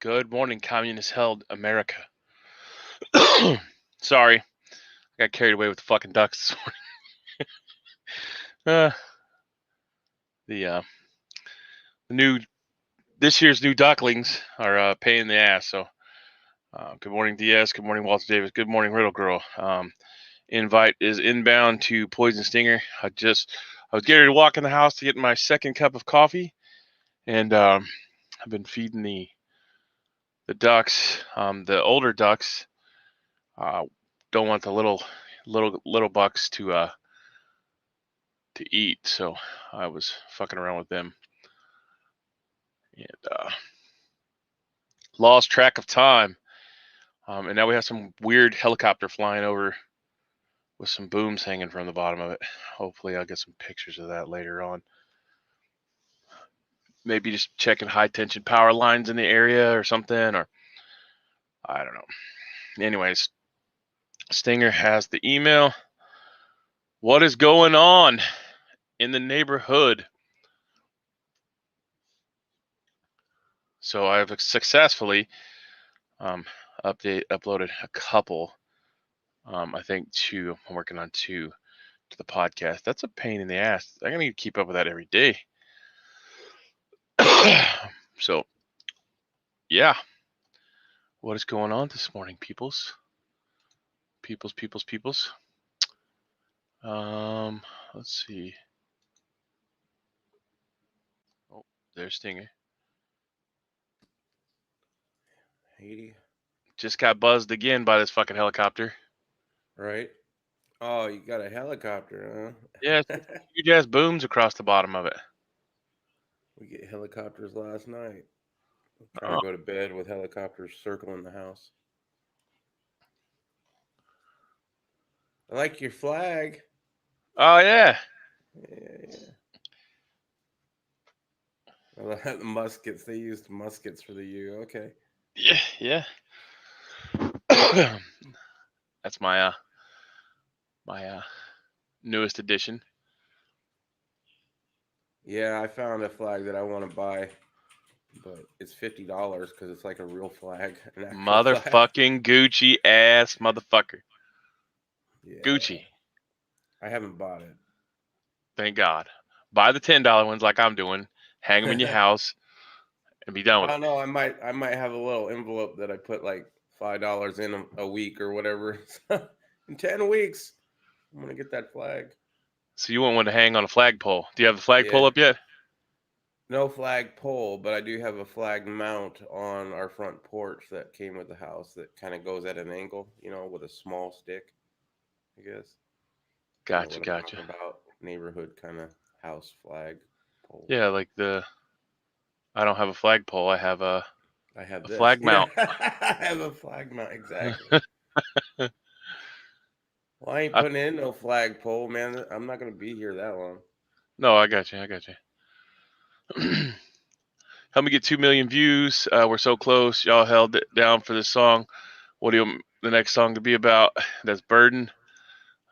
Good morning, communist-held America. Sorry, I got carried away with the fucking ducks this morning. The new this year's new ducklings are a pain in the ass. So, good morning, DS. Good morning, Walter Davis. Good morning, Riddle Girl. Invite is inbound to Poison Stinger. I was getting ready to walk in the house to get my second cup of coffee, and I've been feeding the ducks. The older ducks don't want the little bucks to eat, so I was fucking around with them and lost track of time. And now we have some weird helicopter flying over with some booms hanging from the bottom of it. Hopefully, I'll get some pictures of that later on. Maybe just checking high tension power lines in the area or something, or I don't know. Anyways, Stinger has the email. What is going on in the neighborhood? So I've successfully uploaded a couple. I think two. I'm working on two to the podcast. That's a pain in the ass. I'm gonna need to keep up with that every day. So, yeah. What is going on this morning, peoples? Peoples. Let's see. Oh, there's Stinger. Haiti. Just got buzzed again by this fucking helicopter. Right? Oh, you got a helicopter, Yeah, huh? huge ass booms across the bottom of it. We get helicopters last night. Trying to Oh, go to bed with helicopters circling the house. I like your flag. oh yeah. Yeah. The muskets. They used muskets for the U. Okay. Yeah. That's my newest addition. Yeah, I found a flag that I want to buy, but it's $50 because it's like a real flag, an actual flag. Motherfucking Gucci ass motherfucker. Yeah, Gucci. I haven't bought it. Thank God. Buy the $10 ones like I'm doing. Hang them in your house and be done I with don't it. know. I might have a little envelope that I put like $5 in a week or whatever. In 10 weeks, I'm gonna get that flag. So you want one to hang on a flagpole? Do you have the flagpole Yeah, up yet? no flag pole, but I do have a flag mount on our front porch that came with the house that kind of goes at an angle, with a small stick. I guess you know what I'm Gotcha. talking about. Neighborhood kind of house flag pole. Yeah, like I don't have a flagpole. I have I have a this. flag Yeah, mount. I have a flag mount exactly. Well, I ain't I, putting in no flagpole, man. I'm not gonna be here that long. no, I got you. Help me get 2 million views. We're so close. Y'all held it down for this song. What do you want the next song to be about? That's Burden.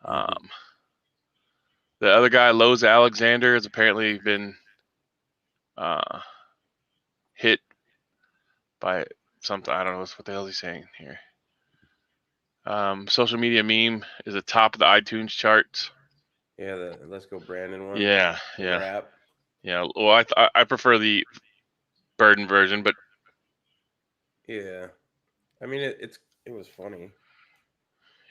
Um, the other guy, Lowe's Alexander, has apparently been uh, hit by something. I don't know what the hell he's saying here. Social media meme is at top of the iTunes charts. Yeah, the Let's Go Brandon one, Yeah, the yeah, rap. yeah. Well, I prefer the Burden version, but Yeah, I mean it was funny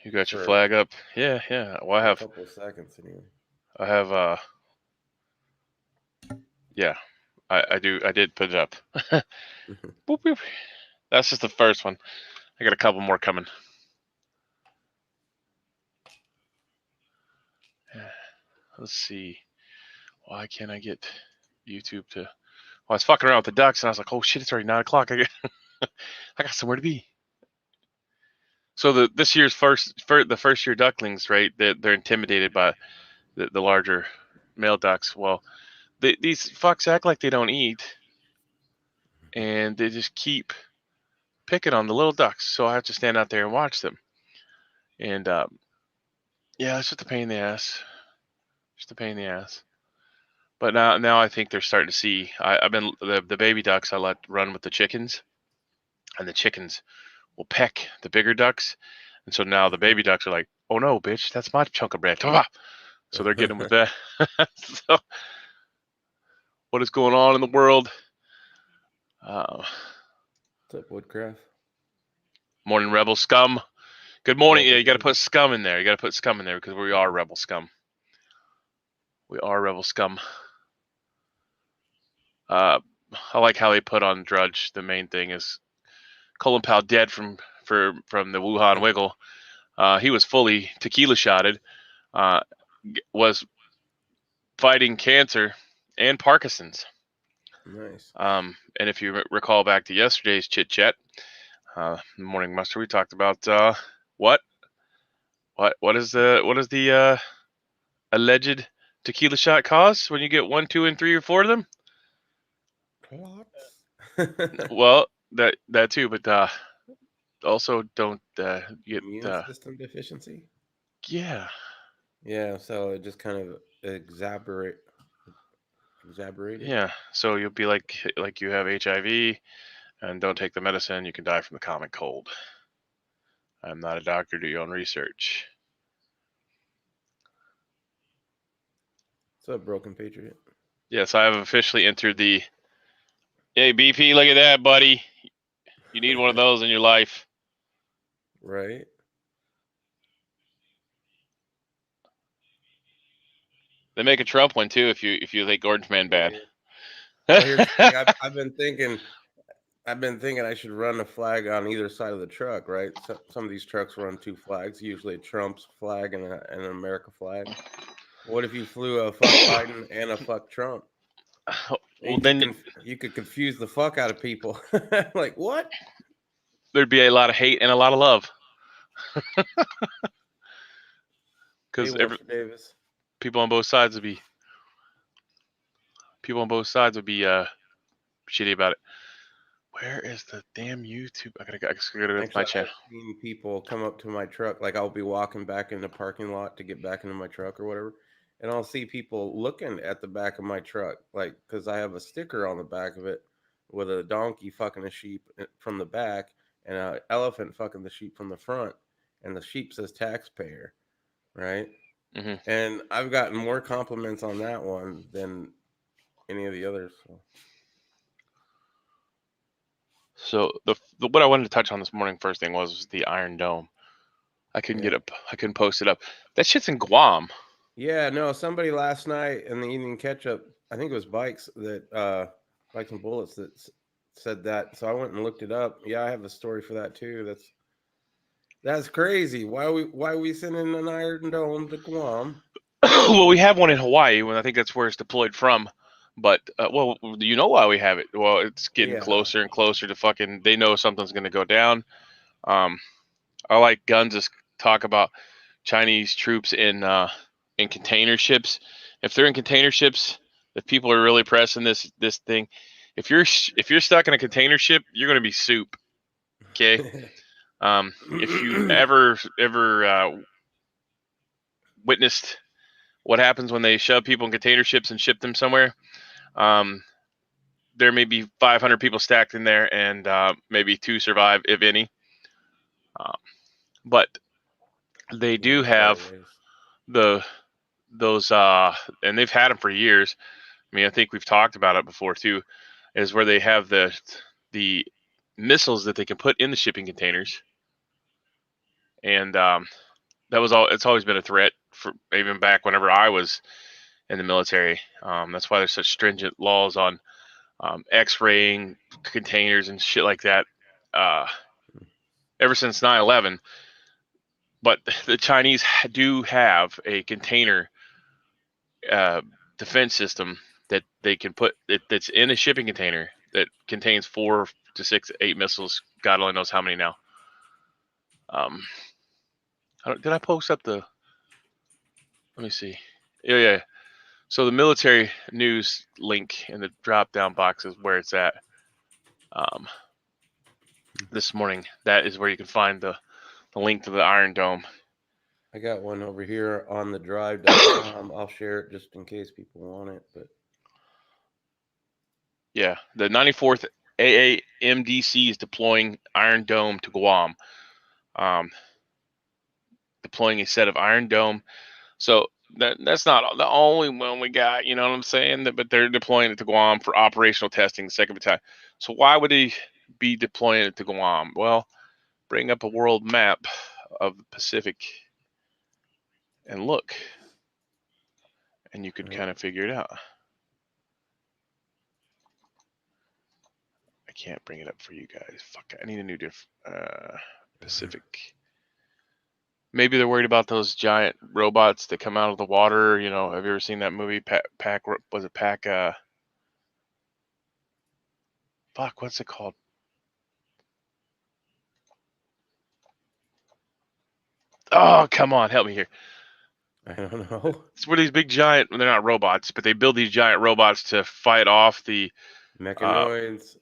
you got your for flag up. Yeah. Well, for a couple of seconds anyway. I have, yeah, I did put it up. Boop, boop. That's just the first one. I got a couple more coming. Let's see. Why can't I get YouTube to? Well, I was fucking around with the ducks, and I was like, "Oh shit, it's already 9 o'clock. I got somewhere to be." So this year's the first year ducklings, right? They're intimidated by the larger male ducks. Well, these fucks act like they don't eat, and they just keep picking on the little ducks. So I have to stand out there and watch them. And yeah, it's just a pain in the ass. Just a pain in the ass. But now I think they're starting to see. I've been the baby ducks I let run with the chickens, and the chickens will peck the bigger ducks, and so now the baby ducks are like, "Oh no, bitch, that's my chunk of bread." So they're getting them with that. So what is going on in the world? Uh, What's up, Woodcraft? Morning, rebel scum. Good morning. Yeah, Welcome, you got to welcome. put scum in there. You got to put scum in there because we are rebel scum. We are rebel scum. Uh, I like how they put on Drudge. The main thing is Colin Powell dead from the Wuhan Wiggle. He was fully tequila shotted. Uh, was fighting cancer and Parkinson's. Nice. And if you recall back to yesterday's chit chat, morning muster, we talked about what what is the alleged tequila shot cause when you get 1, 2, and 3 or 4 of them? Clots. Well, that too, but also don't get Immune system deficiency. yeah. Yeah, so it just kind of exaggerated. Yeah, so you'll be like you have HIV and don't take the medicine, you can die from the common cold. I'm not a doctor, do your own research. What's up, Broken Patriot? Yes, I have officially entered the hey BP, look at that, buddy. You need one of those in your life. Right. They make a Trump one too if you think Orange Man Oh bad. yeah. Well, here's the thing. I've been thinking I should run a flag on either side of the truck, right? So, some of these trucks run 2 flags, usually a Trump's flag and an America flag. What if you flew a fuck Biden and a fuck Trump? And Well, then you could confuse the fuck out of people. Like what? there'd be a lot of hate and a lot of love Hey, because Wilshire Davis. people on both sides would be shitty about it. Where is the damn YouTube? I gotta go to my Actually, channel. I've seen people come up to my truck. Like I'll be walking back in the parking lot to get back into my truck or whatever, and I'll see people looking at the back of my truck, like because I have a sticker on the back of it with a donkey fucking a sheep from the back and an elephant fucking the sheep from the front, and the sheep says taxpayer, right? Hmm. And I've gotten more compliments on that one than any of the others. So. So the what I wanted to touch on this morning first thing was the Iron Dome. I couldn't Yeah. get up. I couldn't post it up. That shit's in Guam. Yeah, no, somebody last night in the evening catch up, I think it was Bikes and Bullets said that. So I went and looked it up. Yeah, I have a story for that too. That's crazy. Why are we sending an Iron Dome to Guam? Well, we have one in Hawaii, and I think that's where it's deployed from. But well, you know why we have it? Well, it's getting Yeah. closer and closer to fucking. They know something's going to go down. Um, I like Guns' talk about Chinese troops in container ships. If they're in container ships, if people are really pressing this thing, if you're stuck in a container ship, you're going to be soup. Okay. If you ever witnessed what happens when they shove people in container ships and ship them somewhere, um, there may be 500 people stacked in there, and maybe 2 survive, if any. Um, but they Yeah, do it's probably have race. the those, and they've had them for years. I mean, I think we've talked about it before too. Is where they have the missiles that they can put in the shipping containers, and that was all. It's always been a threat for even back whenever I was in the military. That's why there's such stringent laws on X-raying containers and shit like that. Uh, ever since 9/11, but the Chinese do have a container uh, defense system that they can put that's in a shipping container that contains 4 to 6, 8 missiles. God only knows how many now. Um, did I post up the? Let me see. Yeah, yeah. So the military news link in the drop down box is where it's at. Um, this morning, that is where you can find the link to the Iron Dome. I got one over here on the drive.com. I'll share it just in case people want it. But Yeah, the 94th AAMDC is deploying Iron Dome to Guam. Um, Deploying a set of Iron Dome. So that's not the only one we got. You know what I'm saying? But they're deploying it to Guam for operational testing the second battalion. So why would they be deploying it to Guam? Well, bring up a world map of the Pacific and look, and you could Right. kind of figure it out. I can't bring it up for you guys. Fuck, I need a new Pacific. Maybe they're worried about those giant robots that come out of the water. You know, have you ever seen that movie? Pack was it Pack? Fuck, what's it called? Oh, come on, help me here. I don't know. It's where these big giant. They're not robots, but they build these giant robots to fight off the. Uh, Mechanoids.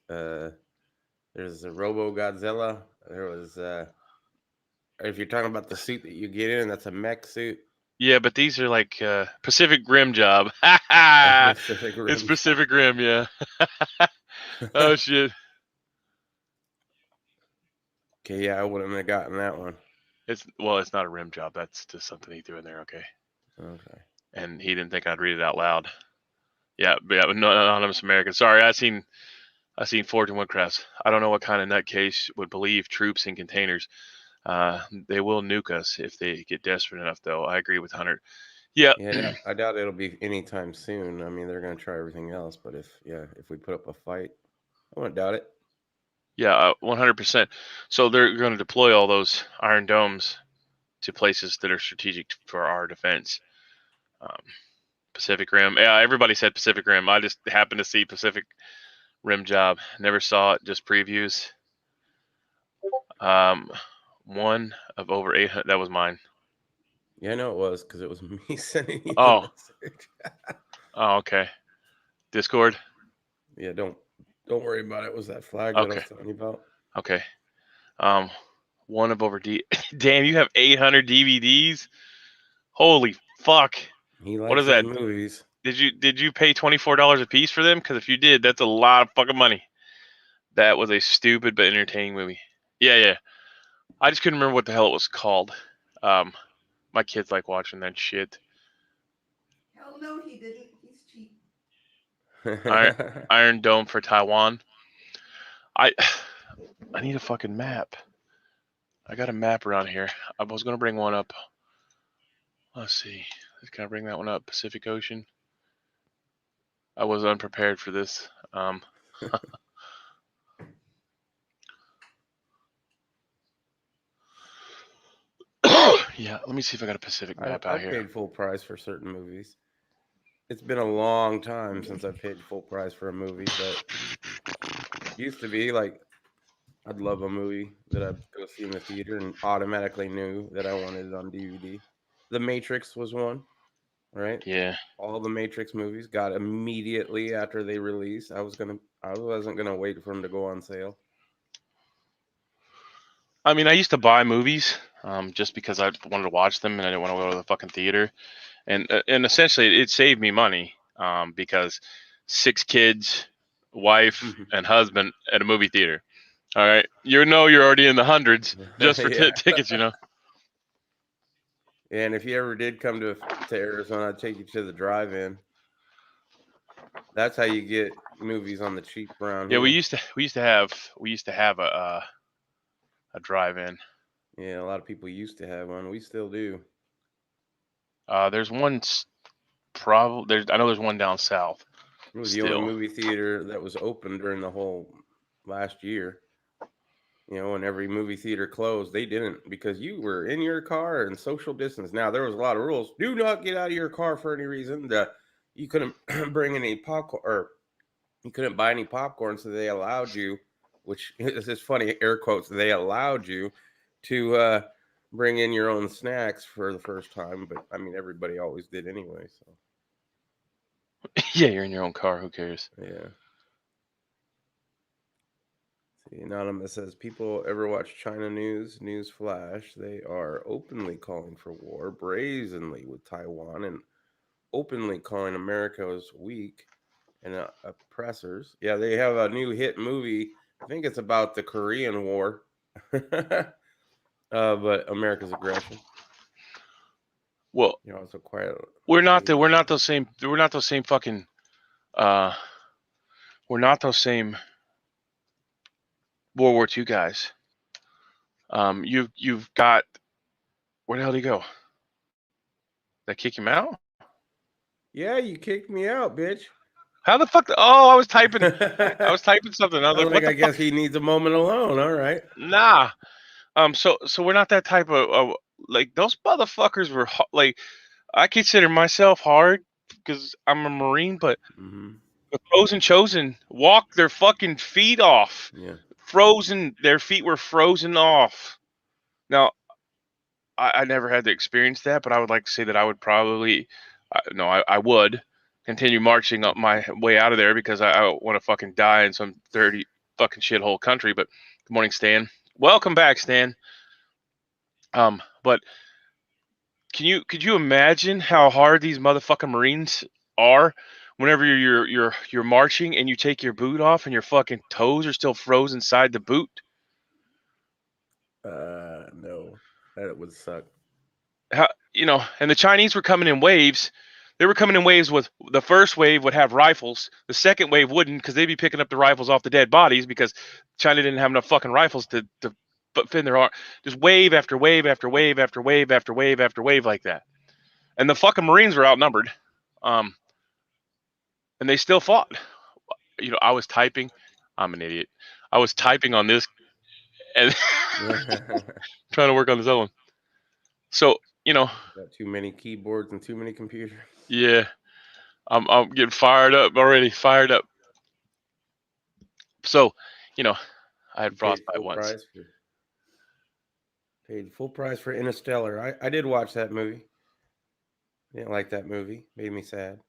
There's a Robo Godzilla. There was. If you're talking about the suit that you get in, that's a mech suit. yeah, but these are like Pacific Rim job. Ha ha! Pacific It's Rim job. Pacific Rim, yeah. Oh shit! Okay, yeah, I wouldn't have gotten that one. It's not a rim job. That's just something he threw in there. Okay, Okay. and he didn't think I'd read it out loud. Yeah, but yeah, no, anonymous American. Sorry, I seen Fortune Woodcrafts. I don't know what kind of nutcase would believe troops in containers. They will nuke us if they get desperate enough, though. I agree with Hunter. Yeah, Yeah, I doubt it'll be anytime soon. I mean, they're gonna try everything else, but if we put up a fight, I wouldn't doubt it. yeah, 100%. So they're going to deploy all those iron domes to places that are strategic for our defense. Um, Pacific Rim. Yeah, everybody said Pacific Rim. I just happened to see Pacific Rim job. Never saw it, just previews. Um, one of over 800. That was mine. Yeah, I know it was because it was me sending you the Oh, message. oh, okay. Discord. Yeah, don't worry about it. It was that flag that I Okay, was telling you about? okay. Um, one of over D. Damn, you have 800 DVDs. Holy fuck! He What is likes his that? movies. Did you pay $24 a piece for them? Because if you did, that's a lot of fucking money. That was a stupid but entertaining movie. Yeah, yeah. I just couldn't remember what the hell it was called. Um, my kids like watching that shit. Hell no, he didn't. He's cheap. Iron, Iron Dome for Taiwan. I I need a fucking map. I got a map around here. I was gonna bring one up. Let's see. Can I bring that one up? Pacific Ocean. I was unprepared for this. Yeah. Let me see if I got a Pacific map I out here. paid full price for certain movies. It's been a long time since I paid full price for a movie, but used to be like I'd love a movie that I'd go see in the theater and automatically knew that I wanted it on DVD. The Matrix was one, right? Yeah. All the Matrix movies got immediately after they released. I wasn't gonna wait for them to go on sale. I mean, I used to buy movies just because I wanted to watch them and I didn't want to go to the fucking theater. And essentially, it saved me money because 6 kids, wife, and husband at a movie theater. All right, you're already in the hundreds just for Yeah. tickets. And if you ever did come to Arizona, I'd take you to the drive-in. That's how you get movies on the cheap around Yeah, we here. used to we used to have we used to have a drive-in. Yeah, a lot of people used to have one. We still do. There's one probably there's I know there's one down south It was the only still. movie theater that was open during the whole last year. When every movie theater closed, they didn't because you were in your car and social distance. Now there was a lot of rules. Do not get out of your car for any reason. You couldn't bring any popcorn, or you couldn't buy any popcorn, so they allowed you, which is just funny, air quotes. They allowed you to bring in your own snacks for the first time, but I mean everybody always did anyway. So Yeah, you're in your own car. Who cares? yeah. See, Anonymous says, people ever watch China news? News flash. They are openly calling for war, brazenly with Taiwan, and openly calling America as weak. and oppressors. Yeah, they have a new hit movie. I think it's about the Korean War, but America's aggression. Well, You know, it's a quite. we're not those same fucking we're not those same World War II guys. You've got, where the hell did he go? Did I kick him out? Yeah, you kicked me out, bitch. How the fuck? Oh, I was typing. I was typing something. I was like, what the I guess fuck? he needs a moment alone. All right. Nah. So we're not that type of like, those motherfuckers were like, I consider myself hard because I'm a Marine, but Mm-hmm. the Frozen Chosen walked their fucking feet off. Yeah. Frozen, their feet were frozen off. Now, I never had to experience that, but I would like to say that I would probably, I would continue marching up my way out of there because I want to fucking die in some dirty fucking shithole country. But good morning, Stan. Welcome back, Stan. But could you imagine how hard these motherfucking Marines are whenever you're marching and you take your boot off and your fucking toes are still frozen inside the boot? No, that would suck. How, and the Chinese were coming in waves. They were coming in waves with the first wave would have rifles. The second wave wouldn't because they'd be picking up the rifles off the dead bodies because China didn't have enough fucking rifles to fit in their arm. Just wave after wave after wave after wave after wave after wave like that. And the fucking Marines were outnumbered. And they still fought. I was typing. I'm an idiot. I was typing on this and trying to work on this other one. So, Got too many keyboards and too many computers. yeah, I'm getting fired up already. Fired up. So, I had frostbite once. Paid full price for Interstellar. I did watch that movie. I didn't like that movie. Made me sad.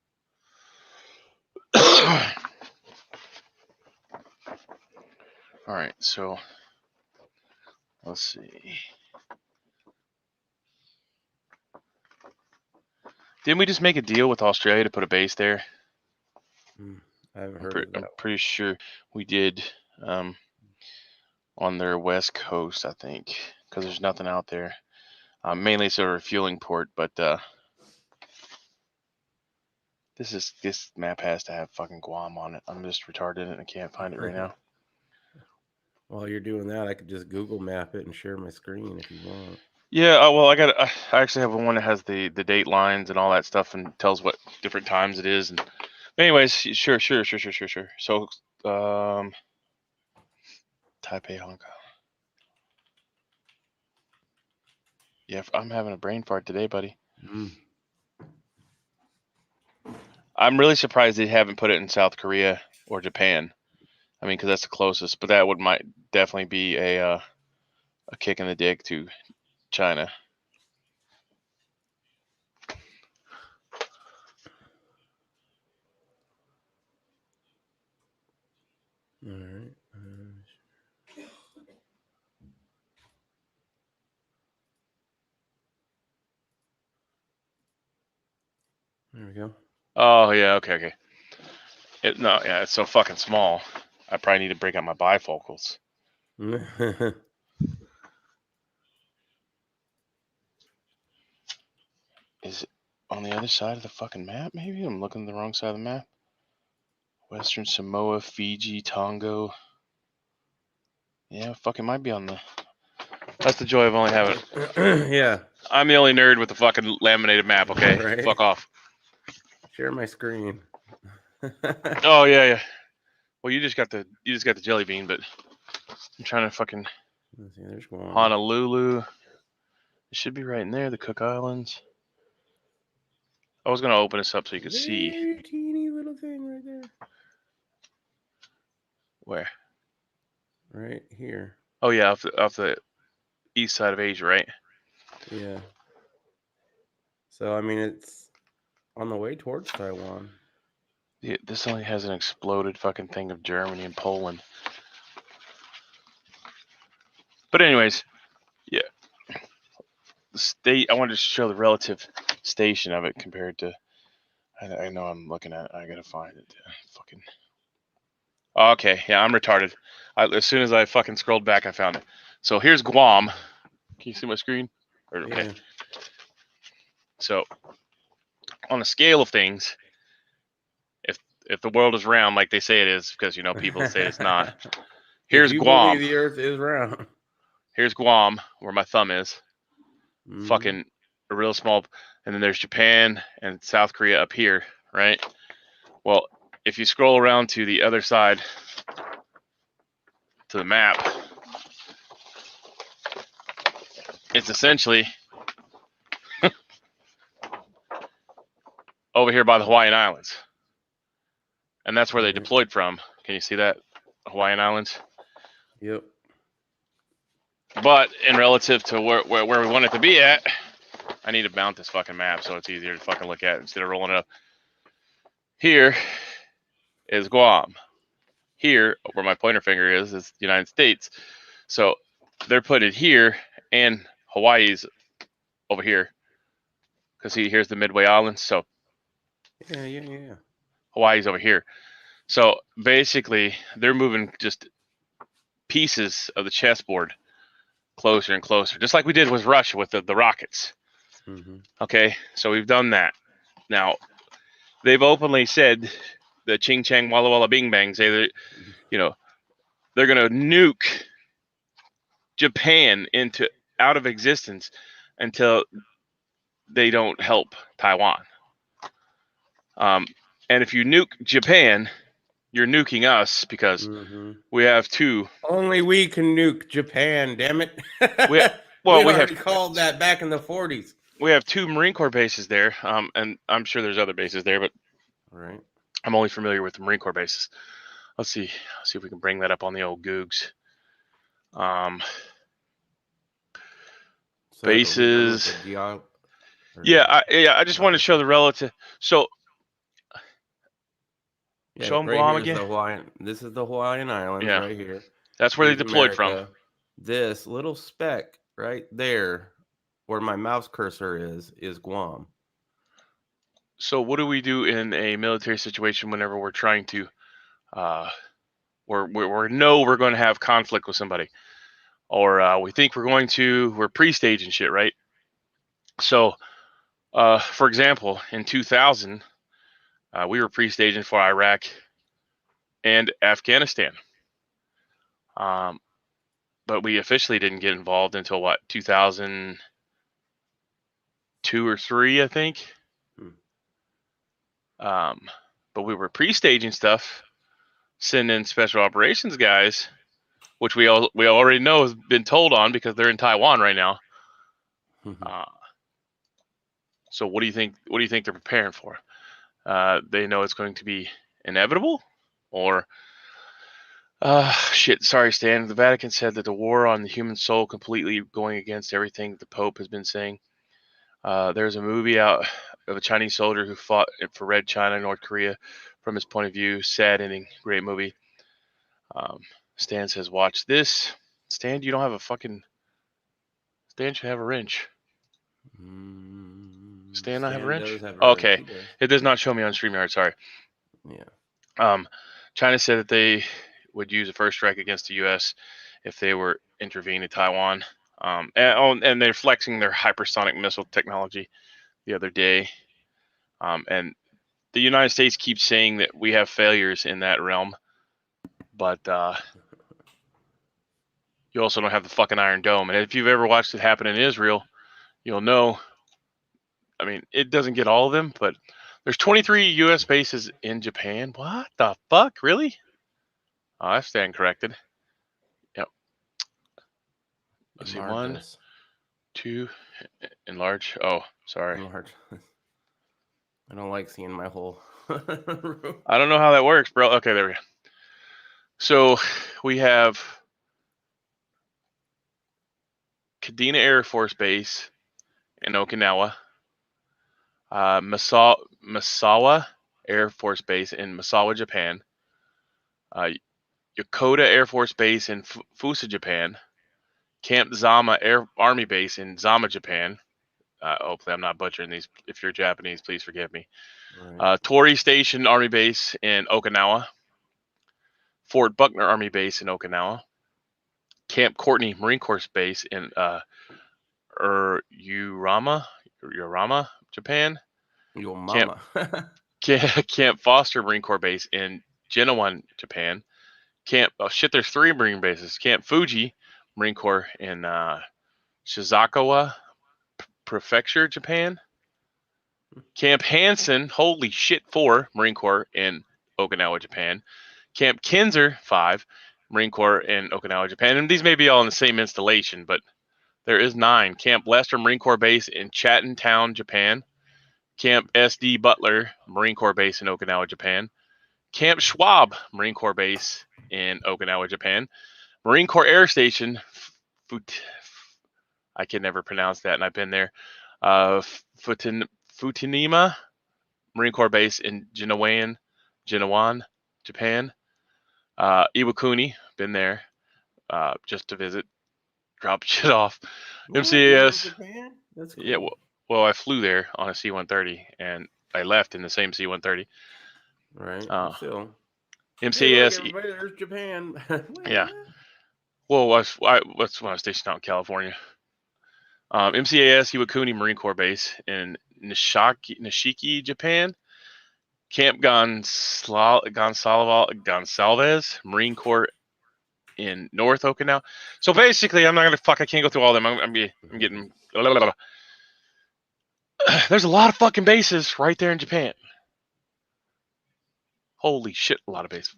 All right, so let's see. Didn't we just make a deal with Australia to put a base there? I haven't heard of that. I'm pretty sure we did, on their west coast, I think, because there's nothing out there. Mainly it's a refueling port, but this map has to have fucking Guam on it. I'm just retarded and I can't find it right now. While you're doing that, I could just Google map it and share my screen if you want. Yeah, well, I actually have one that has the date lines and all that stuff and tells what different times it is. And anyways, sure. So, Taipei, Hong Kong. Yeah, I'm having a brain fart today, buddy. I'm really surprised they haven't put it in South Korea or Japan. I mean, because that's the closest, but that might definitely be a kick in the dick to China. All right. There we go. Oh yeah, okay. It's so fucking small. I probably need to break out my bifocals. Is it on the other side of the fucking map? Maybe I'm looking at the wrong side of the map. Western Samoa, Fiji, Tonga. Yeah, fucking might be on the. That's the joy of only having. Yeah. I'm the only nerd with the fucking laminated map. Okay, Right. Fuck off. Share my screen. Oh yeah. Well, you just got the jelly bean, but I'm trying to fucking. Let's see, there's one. Honolulu. It should be right in there. The Cook Islands. I was gonna open this up so you could see. Very teeny little thing right there. Where? Right here. Oh yeah, off the east side of Asia, right? Yeah. So I mean, it's on the way towards Taiwan. Yeah, this only has an exploded fucking thing of Germany and Poland. But anyways, yeah. The state. I wanted to show the relative station of it compared to I know I'm looking at it. I gotta find it. Fucking. Okay, yeah, I'm retarded. As soon as I fucking scrolled back, I found it. So here's Guam. Can you see my screen? Okay. Yeah. So on the scale of things, if the world is round like they say it is, because people say it's not. If Here's you Guam. believe the Earth is round. Here's Guam, where my thumb is. Mhm. Fucking a real small. And then there's Japan and South Korea up here, right? Well, if you scroll around to the other side to the map, it's essentially over here by the Hawaiian Islands. And that's where they deployed from. Can you see that? Hawaiian Islands? Yep. But in relative to where we want it to be at, I need to mount this fucking map so it's easier to fucking look at instead of rolling it up. Here is Guam. Here, where my pointer finger is the United States. So they're put it here, and Hawaii's over here. Because here's the Midway Islands. So Yeah. Hawaii's over here. So basically, they're moving just pieces of the chessboard closer and closer, just like we did with Russia with the rockets. Mhm. Okay, so we've done that. Now, they've openly said the Ching Chang Walla Walla Bing Bang say that, they're going to nuke Japan out of existence until they don't help Taiwan. And if you nuke Japan, you're nuking us because we have two. Only we can nuke Japan, damn it. We we have called that back in the 40s. We have two Marine Corps bases there, and I'm sure there's other bases there, but Right. I'm only familiar with the Marine Corps bases. Let's see if we can bring that up on the old Googs. So Bases. Yeah, I just wanted to show the relative. So show them right Guam here is again. this is the Hawaiian Islands right here. That's where Here's they deployed America. from. This little speck right there, where my mouse cursor is Guam. So what do we do in a military situation whenever we're trying to, we know we're going to have conflict with somebody, or we think we're pre-staging shit, right? So, for example, in 2000, we were pre-staging for Iraq and Afghanistan. But we officially didn't get involved until 2002 or 3, I think. But we were pre-staging stuff, sending special operations guys, which we already know has been told on because they're in Taiwan right now. So what do you think? What do you think they're preparing for? They know it's going to be inevitable, or shit. Sorry, Stan. The Vatican said that the war on the human soul completely going against everything that the Pope has been saying. There's a movie out of a Chinese soldier who fought for Red China, North Korea, from his point of view. Sad ending. Great movie. Stan says, watch this. Stan, you don't have a fucking... Stan should have a wrench. Stan not have a wrench? Okay. It does not show me on StreamYard, sorry. Yeah. China said that they would use a first strike against the U.S. if they were intervening in Taiwan. And they're flexing their hypersonic missile technology the other day. And the United States keeps saying that we have failures in that realm. But you also don't have the fucking Iron Dome. And if you've ever watched it happen in Israel, you'll know. I mean, it doesn't get all of them, but there's 23 U.S. bases in Japan. What the fuck? Really? Oh, I stand corrected. Yep. Let's see. 1, 2, enlarge. Oh, sorry. Enlarge. I don't like seeing my whole room. I don't know how that works, bro. Okay, there we go. So we have Kadena Air Force Base in Okinawa, Misawa Air Force Base in Misawa, Japan, Yokota Air Force Base in Fusa, Japan, Camp Zama Army Base in Zama, Japan, Hopefully, I'm not butchering these. If you're Japanese, please forgive me. Right. Tori Station Army Base in Okinawa. Fort Buckner Army Base in Okinawa. Camp Courtney Marine Corps Base in Urama, Japan. Your Camp mama. Camp Foster Marine Corps Base in Genoa, Japan. There's three Marine bases. Camp Fuji Marine Corps in Shizuoka Prefecture, Japan. Camp Hansen, holy shit, 4 Marine Corps in Okinawa, Japan. Camp Kinzer, 5 Marine Corps in Okinawa, Japan. And these may be all in the same installation, but there is 9. Camp Lester Marine Corps Base in Chattantown, Japan. Camp SD Butler Marine Corps Base in Okinawa, Japan. Camp Schwab Marine Corps Base in Okinawa, Japan. Marine Corps Air Station, I can never pronounce that, and I've been there. Futenima Marine Corps Base in Genowan, Japan. Iwakuni, been there just to visit, drop shit off. What? You're in MCAS, Japan? That's cool. yeah. Well, I flew there on a C-130, and I left in the same C-130. Right. Uh, Still. Hey, look, MCAS, everybody, there's Japan. yeah. Well, that's when I was stationed out in California. MCAS Iwakuni Marine Corps Base in Nishiki, Japan. Camp Gonsalves Marine Corps in North Okinawa. So basically, I'm not gonna I can't go through all of them. I'm getting. Blah, blah, blah. There's a lot of fucking bases right there in Japan. Holy shit, a lot of bases.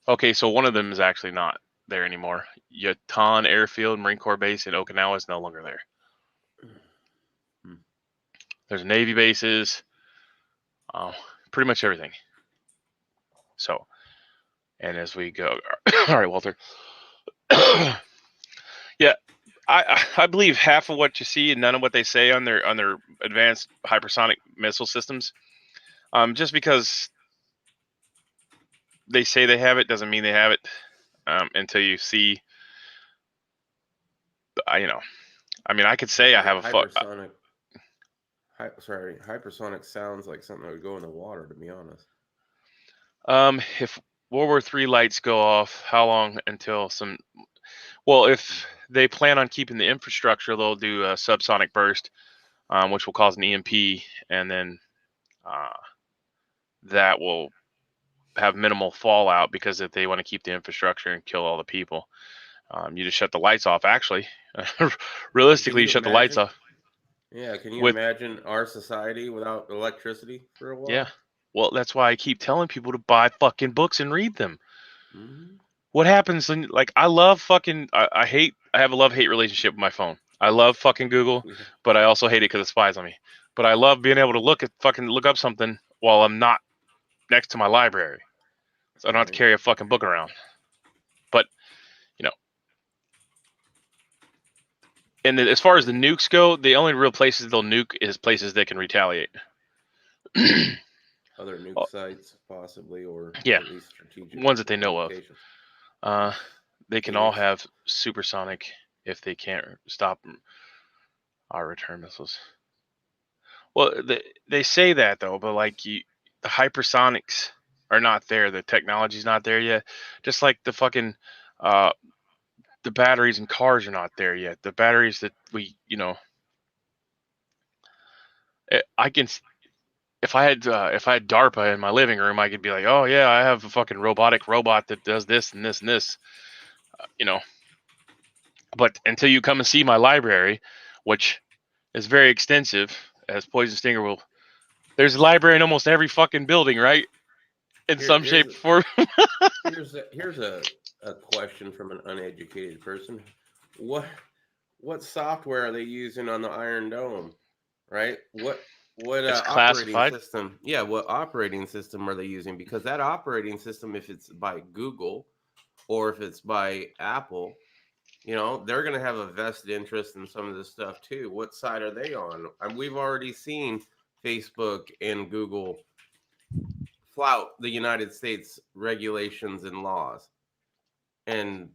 Okay, so one of them is actually not there anymore. Yatan Airfield Marine Corps Base in Okinawa is no longer there. There's Navy bases. Pretty much everything. So, and as we go, all right, Walter. Yeah, I believe half of what you see and none of what they say on their advanced hypersonic missile systems. Just because they say they have it doesn't mean they have it until you see. I mean, I could say I have a hypersonic. Hypersonic sounds like something that would go in the water. To be honest. If World War III lights go off, how long until some? Well, if they plan on keeping the infrastructure, they'll do a subsonic burst, which will cause an EMP, and then that will have minimal fallout because if they want to keep the infrastructure and kill all the people, you just shut the lights off. Actually, realistically, you shut the lights off. Yeah, can you imagine our society without electricity for a while? Yeah, well, that's why I keep telling people to buy fucking books and read them. Mm-hmm. What happens? Like, I love fucking. I have a love-hate relationship with my phone. I love fucking Google, but I also hate it because it spies on me. But I love being able to look up something while I'm not next to my library, so I don't have to carry a fucking book around. But and as far as the nukes go, the only real places they'll nuke is places that can retaliate. Other nuke sites, possibly, or at least strategic ones that they know locations. of. They can all have supersonic if they can't stop our return missiles. Well, they say that though, but the hypersonics are not there. The technology's not there yet. Just like the fucking the batteries in cars are not there yet. The batteries that I can. If I had DARPA in my living room, I could be like, oh yeah, I have a fucking robotic robot that does this and this and this. But until you come and see my library, which is very extensive, as Poison Stinger will. There's a library in almost every fucking building, right? In some shape or form. Here's a question from an uneducated person. What software are they using on the Iron Dome? Right? What operating system? Yeah, what operating system are they using? Because that operating system, if it's by Google or if it's by Apple, they're going to have a vested interest in some of this stuff too. What side are they on? And we've already seen Facebook and Google flout the United States regulations and laws. And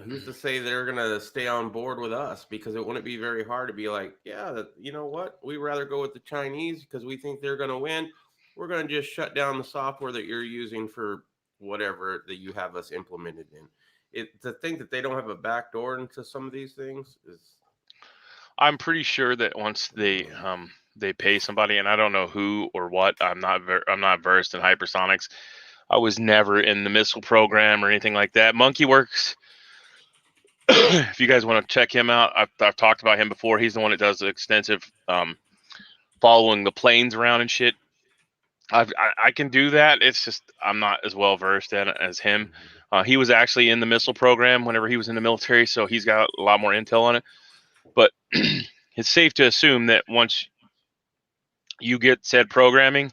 who's to say they're gonna stay on board with us? Because it wouldn't be very hard to be like, yeah, you know what? We'd rather go with the Chinese because we think they're gonna win. We're gonna just shut down the software that you're using for whatever that you have us implemented in. To think that they don't have a back door into some of these things is I'm pretty sure that once they pay somebody, and I don't know who or what. I'm not versed in hypersonics. I was never in the missile program or anything like that. Monkey Works. If you guys want to check him out, I've talked about him before. He's the one that does the extensive following the planes around and shit. I can do that. It's just I'm not as well versed in it as him. He was actually in the missile program whenever he was in the military, so he's got a lot more intel on it. But it's safe to assume that once you get said programming,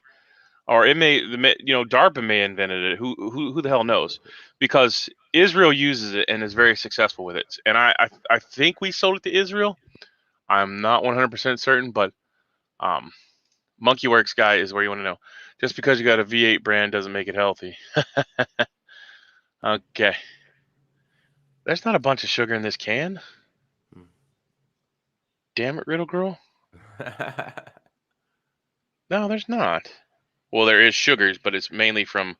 or it may, DARPA may have invented it. Who the hell knows? Because Israel uses it and is very successful with it. And I think we sold it to Israel. I'm not 100% certain, but um, Monkey Works guy is where you want to know. Just because you got a V8 brand doesn't make it healthy. Okay. There's not a bunch of sugar in this can. Damn it, Riddle Girl. No, there's not. Well, there is sugars, but it's mainly from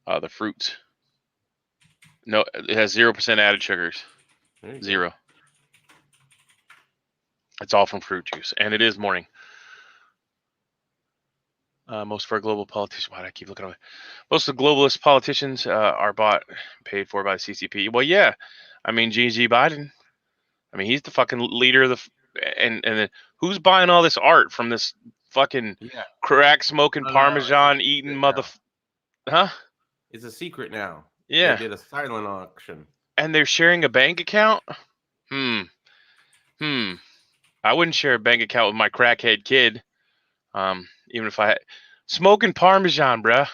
the fruits. No, it has 0% added sugars. Zero. It's all from fruit juice, and it is morning. Most of our global politicians. Why do I keep looking away? Most of the globalist politicians are paid for by the CCP. Well, yeah. I mean, G. Biden. I mean, he's the fucking leader of the. And then who's buying all this art from this fucking crack smoking Parmesan eating mother? Huh? It's a secret now. Yeah. They did a silent auction. And they're sharing a bank account? I wouldn't share a bank account with my crackhead kid. Even if I had smoking Parmesan, bruh.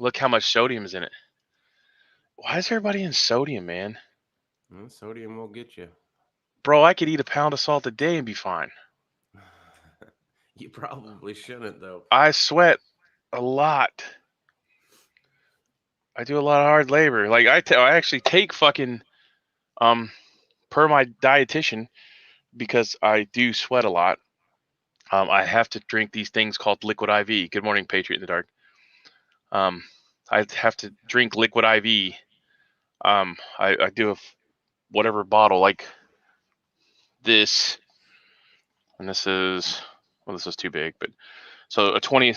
Look how much sodium is in it. Why is everybody in sodium, man? Sodium will get you. Bro, I could eat a pound of salt a day and be fine. You probably shouldn't, though. I sweat a lot. I do a lot of hard labor. Like I actually take fucking per my dietitian, because I do sweat a lot. I have to drink these things called liquid IV. Good morning, Patriot in the Dark. I have to drink liquid IV. I do whatever bottle like this, and this is too big, but so a 20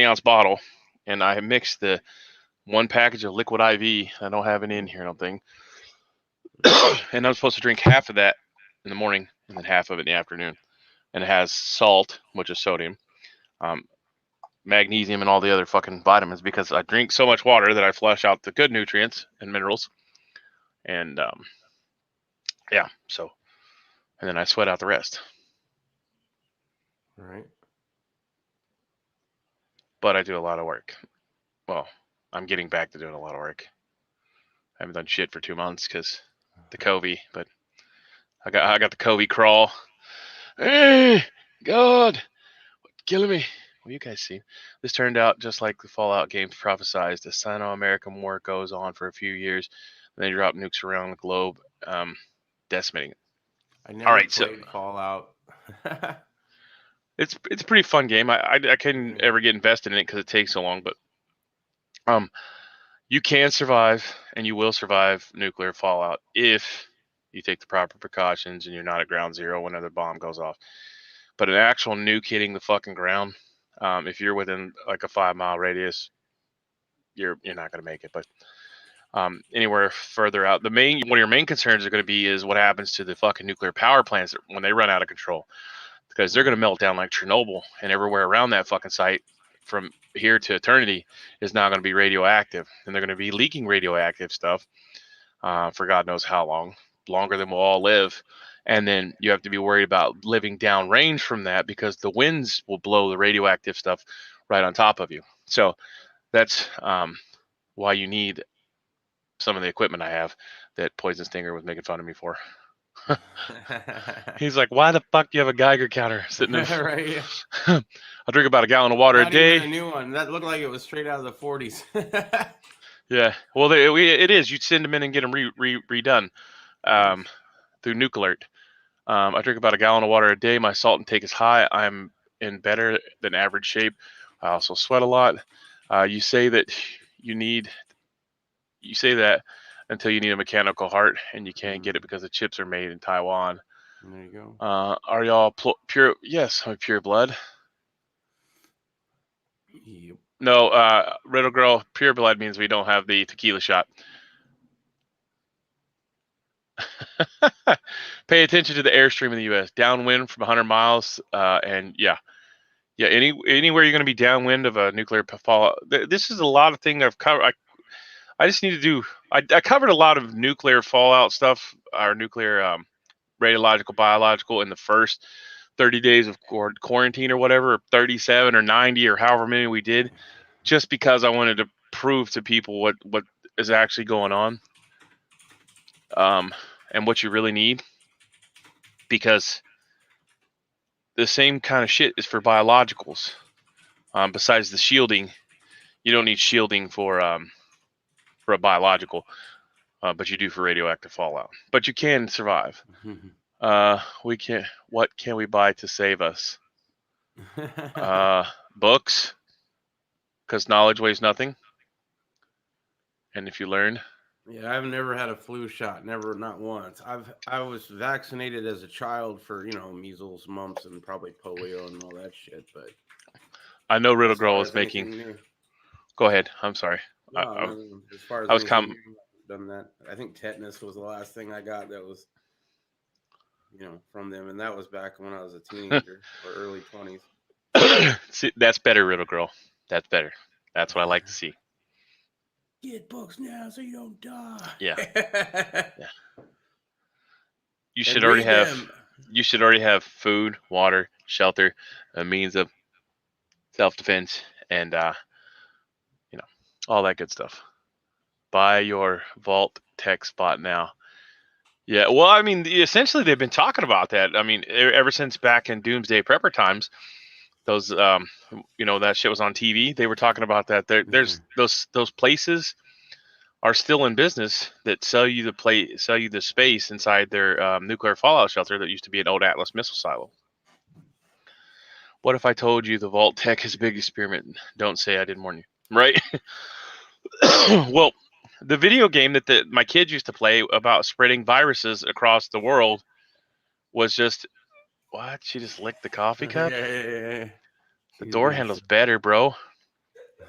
ounce bottle, and I mix the one package of liquid IV. I don't have it in here, I don't think. And I'm supposed to drink half of that in the morning and then half of it in the afternoon. And it has salt, which is sodium, magnesium, and all the other fucking vitamins, because I drink so much water that I flush out the good nutrients and minerals. And yeah, so, and then I sweat out the rest. Right. But I do a lot of work. Well, I'm getting back to doing a lot of work. I haven't done shit for 2 months because the COVID, but I got the COVID crawl. Hey, God, killing me. Well, you guys see, this turned out just like the Fallout games prophesized. The Sino-American War goes on for a few years, and they drop nukes around the globe, decimating it. I never played Fallout. It's a pretty fun game. I couldn't ever get invested in it because it takes so long, but you can survive, and you will survive nuclear fallout if you take the proper precautions and you're not at ground zero when another bomb goes off. But an actual nuke hitting the fucking ground, if you're within like a 5-mile radius, you're not going to make it. But anywhere further out, one of your main concerns are going to be is what happens to the fucking nuclear power plants when they run out of control, because they're going to melt down like Chernobyl, and everywhere around that fucking site from here to eternity is now going to be radioactive, and they're going to be leaking radioactive stuff for God knows how long, longer than we'll all live. And then you have to be worried about living downrange from that, because the winds will blow the radioactive stuff right on top of you. So that's why you need some of the equipment I have that Poison Stinger was making fun of me for. He's like, why the fuck do you have a Geiger counter sitting there? Right, yeah. I drink about a gallon of water a day. Even a new one. That looked like it was straight out of the 40s. Yeah. Well, it is. You send them in and get them redone um, Nice. through Nuke Alert. I drink about a gallon of water a day. My salt intake is high. I'm in better than average shape. I also sweat a lot. You say that you need. You say that until you need a mechanical heart, and you can't get it because the chips are made in Taiwan. There you go. Are y'all pure? Yes, I'm pure blood. Yep. No, Riddle Girl, pure blood means we don't have the tequila shot. Pay attention to the airstream in the U.S. Downwind from 100 miles, and yeah, anywhere you're going to be downwind of a nuclear fallout. This is a lot of things I've covered. I just need to do. I covered a lot of nuclear fallout stuff, or nuclear radiological, biological in the first 30 days of quarantine or whatever, 37 or 90 or however many we did, just because I wanted to prove to people what is actually going on, um, and what you really need, because the same kind of shit is for biologicals. Besides the shielding, you don't need shielding for a biological, but you do for radioactive fallout. But you can survive. We can. What can we buy to save us? Uh, Books, because knowledge weighs nothing, and if you learn, Yeah, I've never had a flu shot, never, not once. I was vaccinated as a child for measles, mumps, and probably polio and all that shit. But I know Riddle as Girl far is as making. anything new, Go ahead. I'm sorry. I, no, I, no. As far I as was anything com. new, I've done that. I think tetanus was the last thing I got that was from them, and that was back when I was a teenager or early 20s. See, that's better, Riddle Girl. That's better. That's what I like to see. Get books now so you don't Yeah, die. yeah. You And should already read have. them. You should already have food, water, shelter, a means of self-defense, and you know, all that good stuff. Buy your Vault Tech spot now. Yeah, well, I mean, essentially they've been talking about that. I mean, ever since back in Doomsday Prepper times, those that shit was on TV. They were talking about that. There's those places are still in business that sell you the space inside their nuclear fallout shelter that used to be an old Atlas missile silo. What if I told you the Vault Tech is a big experiment? Don't say I didn't warn you, right? Well, the video game that my kids used to play about spreading viruses across the world was just what? She just licked the coffee cup? Yeah. The He's door being handle's better, bro.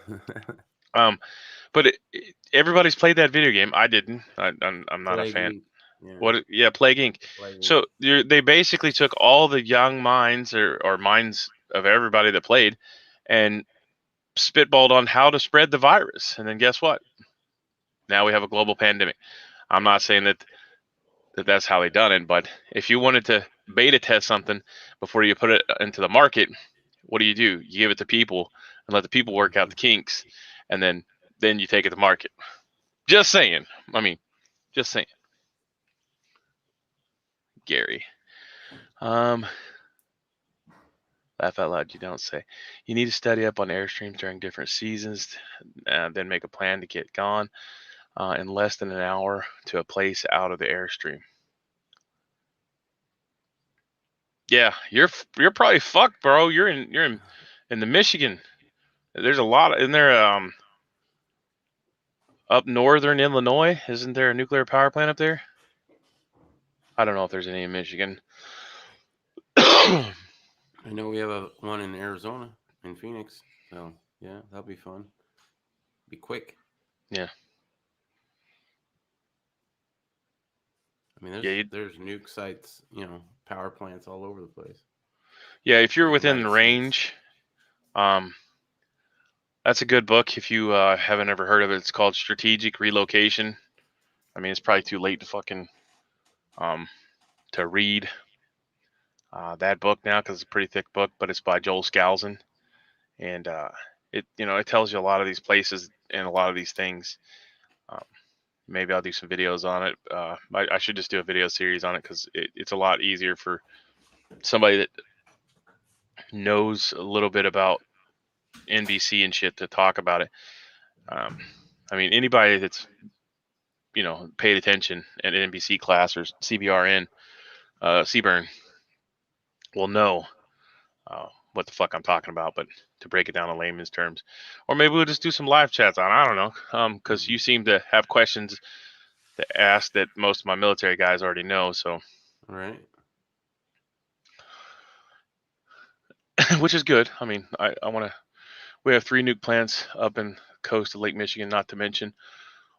so- Um, but everybody's played that video game. I didn't. I'm not a Plague fan. Inc. Yeah, What? Yeah, Plague Inc. Plague Inc. So they basically took all the young minds or minds of everybody that played and spitballed on how to spread the virus. And then guess what? Now we have a global pandemic. I'm not saying that's how they done it, but if you wanted to beta test something before you put it into the market, what do? You give it to people and let the people work out the kinks, and then you take it to market. Just saying. I mean, just saying. Gary. Um, Laugh out loud. You don't say. You need to study up on airstreams during different seasons, then make a plan to get gone in less than an hour to a place out of the airstream. Yeah, you're probably fucked, bro. You're in the Michigan. There's a lot in there. Up northern Illinois, isn't there a nuclear power plant up there? I don't know if there's any in Michigan. Yeah, I know we have one in Arizona, in Phoenix. So yeah, that'll be fun. Be quick. I mean, yeah, there's nuke sites, power plants all over the place yeah. If in you're the within United States. range, um, that's a good book. If you haven't ever heard of it, it's called Strategic Relocation. I mean, it's probably too late to fucking um, to read that book now because it's a pretty thick book, but it's by Joel Scalzon, and it tells you a lot of these places and a lot of these things. Um, Maybe I'll do some videos on it. I should just do a video series on it because it's a lot easier for somebody that knows a little bit about NBC and shit to talk about it. Um, I mean, anybody that's paid attention at NBC class or CBRN, CBRN, will know what the fuck I'm talking about. But to break it down in layman's terms, or maybe we'll just do some live chats on. I don't know, because you seem to have questions to ask that most of my military guys already know. So, Right. which is good. I mean, I want to. We have 3 nuke plants up in the coast of Lake Michigan, not to mention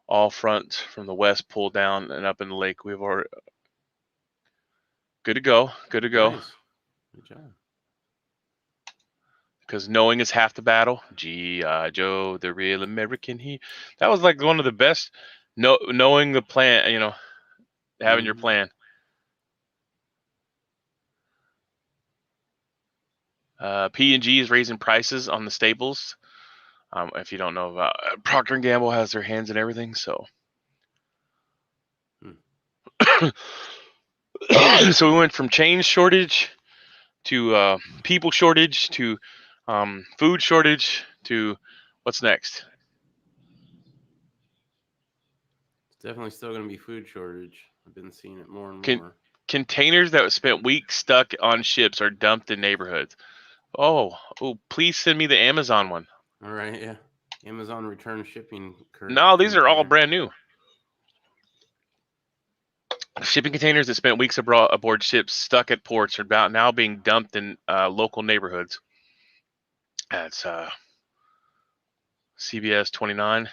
all fronts from the west pulled down and up in the lake. We've already good to go. Good to go. Nice. Good job. Because knowing is half the battle. G.I. Joe, the real American. That was like one of the best. Knowing the plan, having your plan. P&G is raising prices on the staples. If you don't know about Procter and Gamble has their hands in everything, so. So we went from chain shortage to people shortage to food shortage to what's next? It's definitely still going to be food shortage. I've been seeing it more and more. Containers that spent weeks stuck on ships are dumped in neighborhoods. Oh, please send me the Amazon one. All right, yeah. Amazon return shipping. No, these are all brand new. Shipping containers that spent weeks aboard ships stuck at ports are now being dumped in local neighborhoods. That's CBS 29.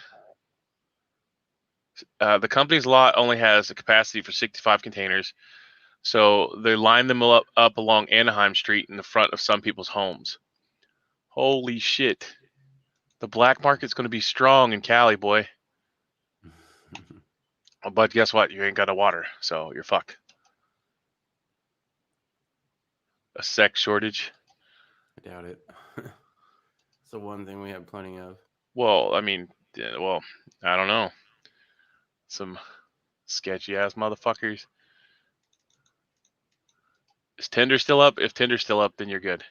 The company's lot only has a capacity for 65 containers, so they line them up along Anaheim Street in the front of some people's homes. Holy shit. The black market's going to be strong in Cali, boy. But guess what? You ain't got a water, so you're fucked. A sex shortage? I doubt it. It's the one thing we have plenty of. Well, I mean, I don't know. Some sketchy ass motherfuckers. Is Tinder still up? If Tinder's still up, then you're good.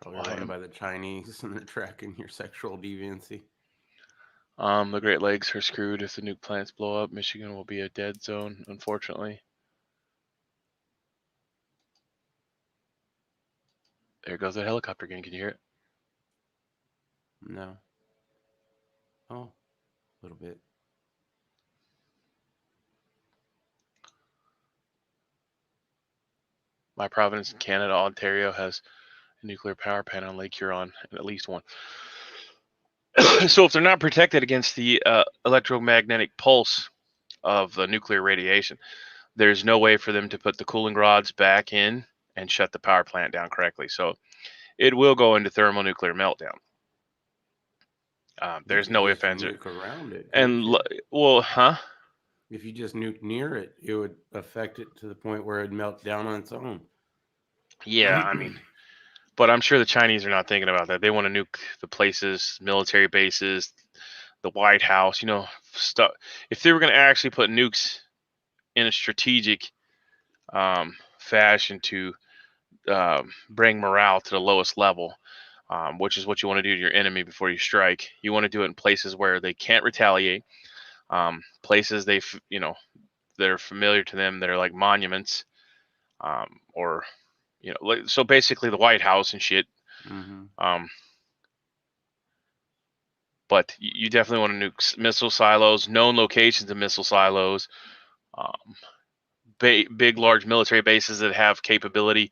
Probably run by the Chinese and they're tracking your sexual deviancy. The Great Lakes are screwed if the nuke plants blow up. Michigan will be a dead zone, unfortunately. There goes that helicopter again. Can you hear it? No. Oh, a little bit. My province in Canada, Ontario, has a nuclear power plant on Lake Huron, and at least one. So if they're not protected against the electromagnetic pulse of the nuclear radiation, there's no way for them to put the cooling rods back in and shut the power plant down correctly. So it will go into thermonuclear meltdown. There's no ifs, ands, nuke around it. And well, huh? If you just nuke near it, it would affect it to the point where it'd melt down on its own. Yeah, I mean, but I'm sure the Chinese are not thinking about that. They want to nuke the places, military bases, the White House, stuff. If they were going to actually put nukes in a strategic fashion to bring morale to the lowest level, which is what you want to do to your enemy before you strike. You want to do it in places where they can't retaliate, places that are familiar to them, that are like monuments, or so basically the White House and shit. Mm-hmm. But you definitely want to nuke missile silos, known locations of missile silos, big, large military bases that have capability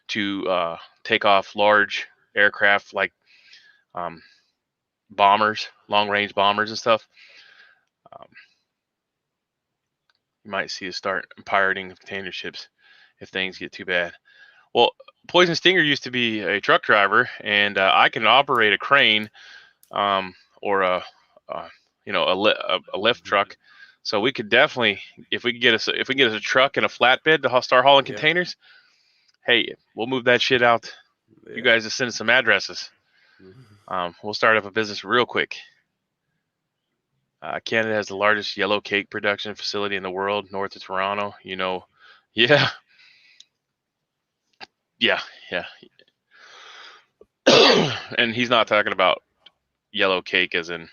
to take off large aircraft like bombers, long-range bombers and stuff. You might see us start pirating container ships if things get too bad. Well, Poison Stinger used to be a truck driver, and I can operate a crane or a lift truck. So we could definitely, if we get us a truck and a flatbed to start hauling containers, hey, we'll move that shit out. Yeah. You guys just send us some addresses. We'll start up a business real quick. Canada has the largest yellow cake production facility in the world, north of Toronto. Yeah. And he's not talking about yellow cake, as in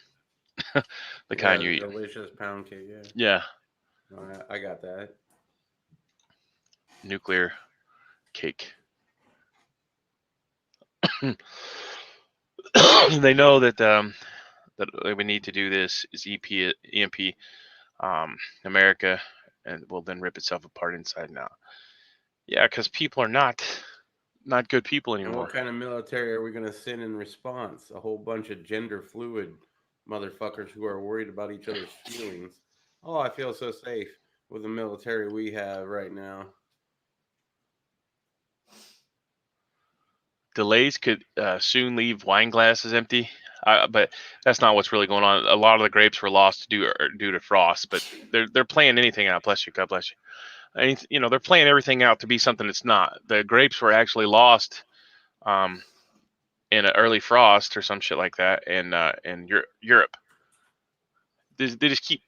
the kind you eat. Delicious pound cake. Yeah, Yeah, I got that. nuclear cake. They know that we need to do this is EMP America, and will then rip itself apart inside and out. Yeah, because people are not good people And what anymore. kind of military are we going to send in response? A whole bunch of gender fluid motherfuckers who are worried about each other's feelings. Oh, I feel so safe with the military we have right now. Delays could soon leave wine glasses empty, but that's not what's really going on. A lot of the grapes were lost due to frost, but they're playing anything out. Bless you, God bless you. They're playing everything out to be something it's not. The grapes were actually lost um, in an early frost or some shit like that in Europe. They just keep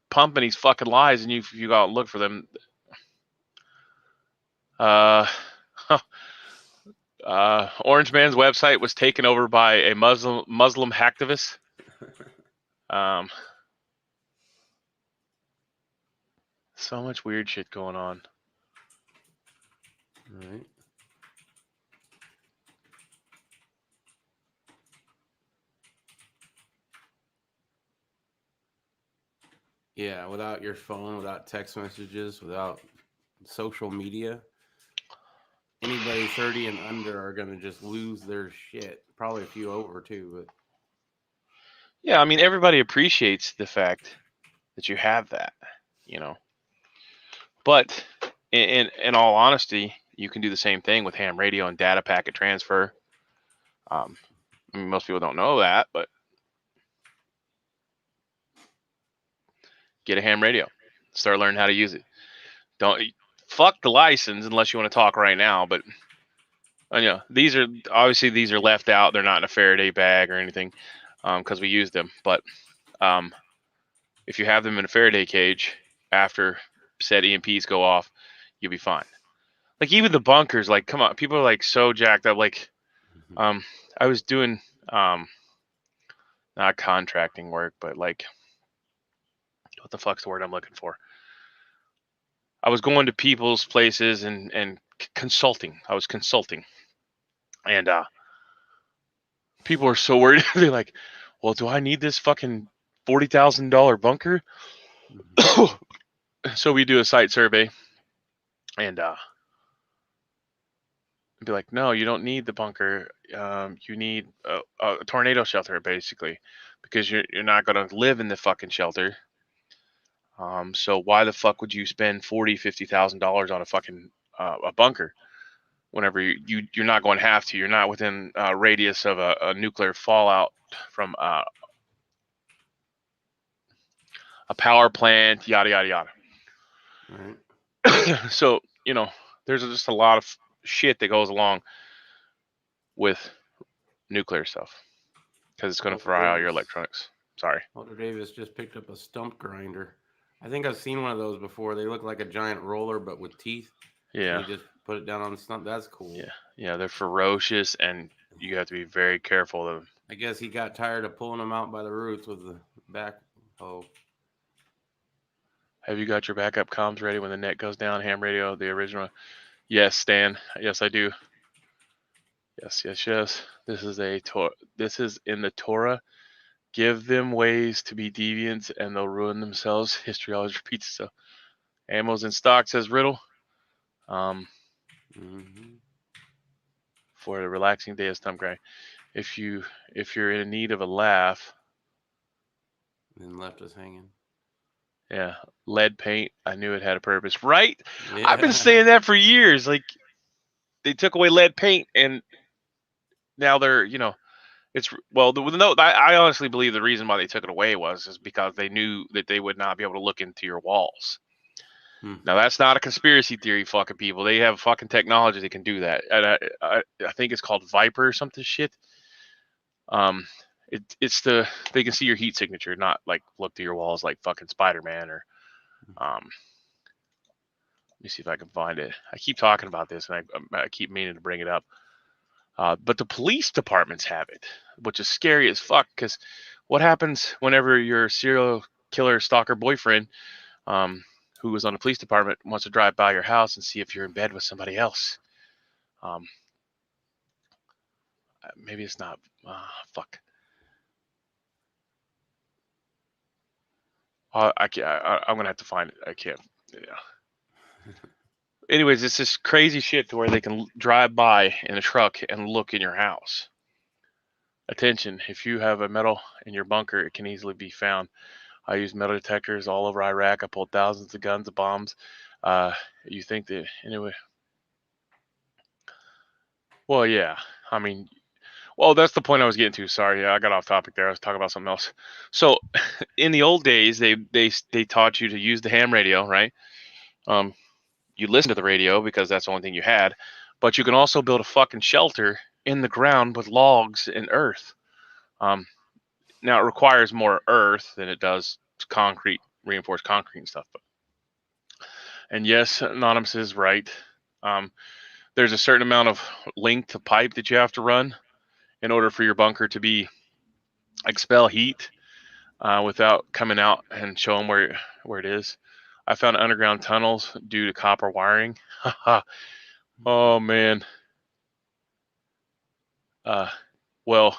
pumping these fucking lies, and if you go out and look for them, uh, Orange Man's website was taken over by a Muslim hacktivist. Um, so much weird shit going on. Right. Yeah, without your phone, without text messages, without social media, anybody 30 and under are going to just lose their shit. Probably a few over too, but Yeah, I mean everybody appreciates the fact that you have that, you know. But in all honesty, you can do the same thing with ham radio and data packet transfer. I mean, most people don't know that, but get a ham radio. Start learning how to use it. Don't fuck the license unless you want to talk right now. But these are left out. They're not in a Faraday bag or anything because we use them. But um, if you have them in a Faraday cage after said EMPs go off, you'll be fine. Like even the bunkers, like come on, people are like so jacked up. Like um, I was doing not contracting work, but like what the fuck's the word I'm looking for? I was going to people's places and consulting. I was consulting, and people are so worried. They're like, "Well, do I need this fucking $40,000 bunker?" So we do a site survey, and be like, "No, you don't need the bunker. You need a tornado shelter, basically, because you're not gonna live in the fucking shelter. So why the fuck would you spend $50,000 on a fucking a bunker?" Whenever you're not going to have to. You're not within radius of a nuclear fallout from a power plant, yada yada yada. right. So there's just a lot of shit that goes along with nuclear stuff because it's going to Walter fry all your Davis. electronics. Sorry. Walter Davis just picked up a stump grinder. I think I've seen one of those before. They look like a giant roller, but with teeth. Yeah. And you just put it down on the stump. That's cool. Yeah. They're ferocious, and you have to be very careful of them. I guess he got tired of pulling them out by the roots with the back hoe. Have you got your backup comms ready when the net goes down? Ham radio, the original. Yes, Stan. Yes, I do. Yes. This is in the Torah. Give them ways to be deviants, and they'll ruin themselves. History always repeats itself. Ammo's in stock, says Riddle. For a relaxing day of stump grind. If you're in need of a laugh, Then left us hanging. yeah, lead paint. I knew it had a purpose, right? Yeah. I've been saying that for years. Like they took away lead paint, and now they're it's well. No, I honestly believe the reason why they took it away is because they knew that they would not be able to look into your walls. Now that's not a conspiracy theory, fucking people. They have fucking technology that can do that, and I think it's called Viper or something shit. They can see your heat signature, not like look through your walls like fucking Spider-Man or let me see if I can find it. I keep talking about this, and I keep meaning to bring it up. But the police departments have it, which is scary as fuck. Because what happens whenever your serial killer stalker boyfriend, um, who was on the police department, wants to drive by your house and see if you're in bed with somebody else? Um, maybe it's not. Fuck. I can't, I'm gonna have to find it. I can't. Yeah. Anyways, it's this crazy shit to where they can drive by in a truck and look in your house. Attention, if you have a metal in your bunker, it can easily be found. I use metal detectors all over Iraq. I pulled thousands of guns, of bombs. You think that, anyway? Well, yeah. I mean, well, that's the point I was getting to. Sorry, I got off topic there. I was talking about something else. So, in the old days, they taught you to use the ham radio, right? Um, you listen to the radio because that's the only thing you had, but you can also build a fucking shelter in the ground with logs and earth. Um, Now it requires more earth than it does concrete, reinforced concrete and stuff. And yes, Anonymous is right. Um, there's a certain amount of length to pipe that you have to run in order for your bunker to be expel heat without coming out and showing where it is. I found underground tunnels due to copper wiring. Oh man. Well,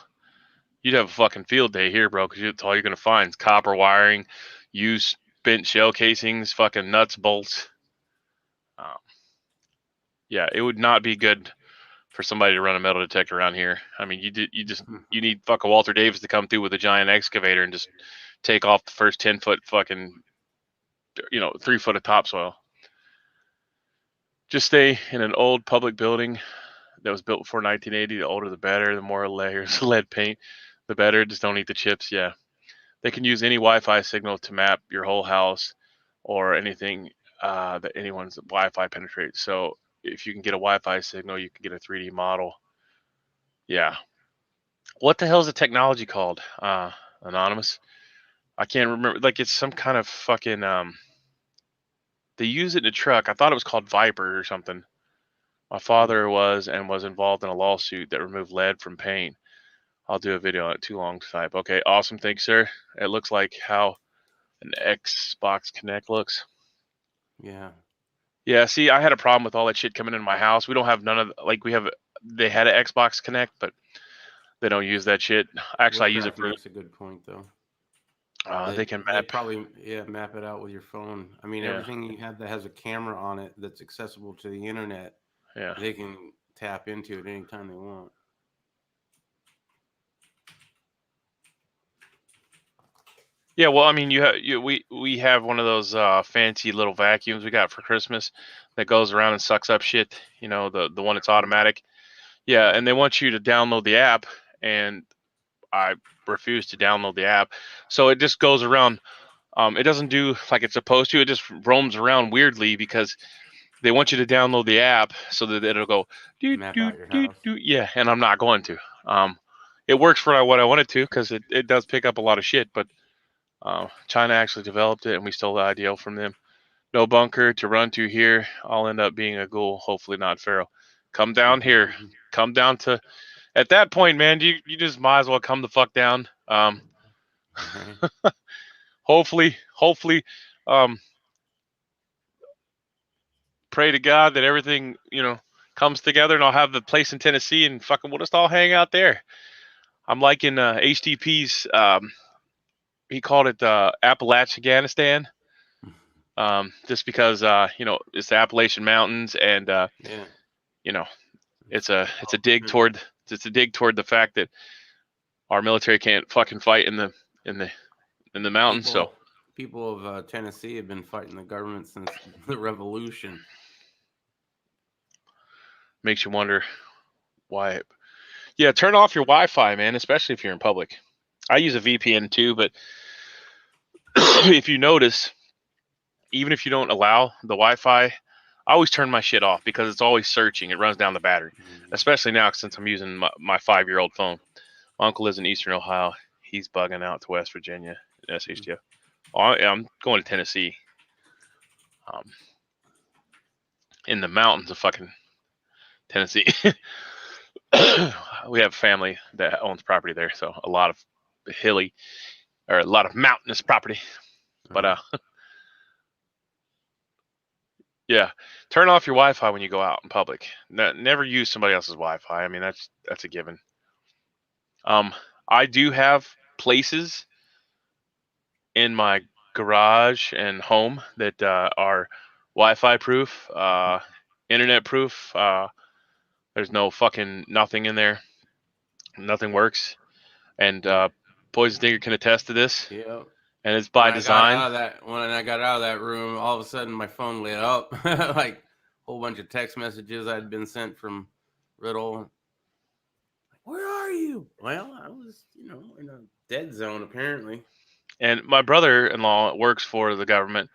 you'd have a fucking field day here, bro, because that's all you're gonna find is copper wiring, used bent shell casings, fucking nuts, bolts. Um, yeah, it would not be good for somebody to run a metal detector around here. I mean, you need fucking Walter Davis to come through with a giant excavator and just take off the first 10-foot fucking, 3 foot of topsoil. Just stay in an old public building that was built before 1980. The older the better. The more layers of lead paint, the better. Just don't eat the chips. Yeah, they can use any Wi-Fi signal to map your whole house or anything that anyone's Wi-Fi penetrates. So if you can get a Wi-Fi signal, you can get a 3D model. Yeah. What the hell is the technology called? Anonymous. I can't remember. Like it's some kind of fucking. They use it in a truck. I thought it was called Viper or something. My father was involved in a lawsuit that removed lead from paint. I'll do a video on it. Too long to type. Okay, awesome. Thanks, sir. It looks like how an Xbox Connect looks. Yeah. Yeah, see, I had a problem with all that shit coming into my house. We don't have none of they had an Xbox Connect, but they don't use that shit. Actually, I use it Woodcraft for makes a good point though. they can They map. probably map it out with your phone. I mean, Yeah, everything you have that has a camera on it that's accessible to the internet, yeah, they can tap into it anytime they want. yeah. Well, I mean, we have one of those fancy little vacuums we got for Christmas that goes around and sucks up shit. The one that's automatic. Yeah, and they want you to download the app, and I refuse to download the app, so it just goes around. It doesn't do like it's supposed to. It just roams around weirdly because they want you to download the app so that it'll go do Map do out your do house. do. Yeah, and I'm not going to. It works for what I want it to because it does pick up a lot of shit. But China actually developed it, and we stole the idea from them. No bunker to run to here. I'll end up being a ghoul. Hopefully not feral. Come down here. Come down to. At that point, man, you just might as well come the fuck down. Hopefully, um, pray to God that everything, comes together and I'll have the place in Tennessee and fucking we'll just all hang out there. I'm liking HTP's, he called it Appalachianistan, just because, it's the Appalachian Mountains and, Yeah. you know, it's a dig toward, the fact that our military can't fucking fight in the mountains. So People of Tennessee have been fighting the government since the Revolution. makes you wonder why. Yeah, turn off your Wi-Fi, man, especially if you're in public. I use a VPN too, but if you notice, even if you don't allow the Wi-Fi, I always turn my shit off because it's always searching. It runs down the battery, especially now since I'm using my 5-year-old phone. My uncle lives in Eastern Ohio. He's bugging out to West Virginia, SHTF. I'm going to Tennessee, in the mountains of fucking Tennessee. we have family that owns property there, so a lot of hilly or a lot of mountainous property. But yeah, turn off your Wi-Fi when you go out in public. Never use somebody else's Wi-Fi. I mean, that's a given. Um, I do have places in my garage and home that are Wi-Fi proof, internet proof. There's no fucking nothing in there. Nothing works. And Poison Digger can attest to this. Yeah. And it's by design. When I got out of that room, all of a sudden my phone lit up, like a whole bunch of text messages I'd been sent from Riddle. Where are you? Well, I was, in a dead zone apparently. And my brother-in-law works for the government,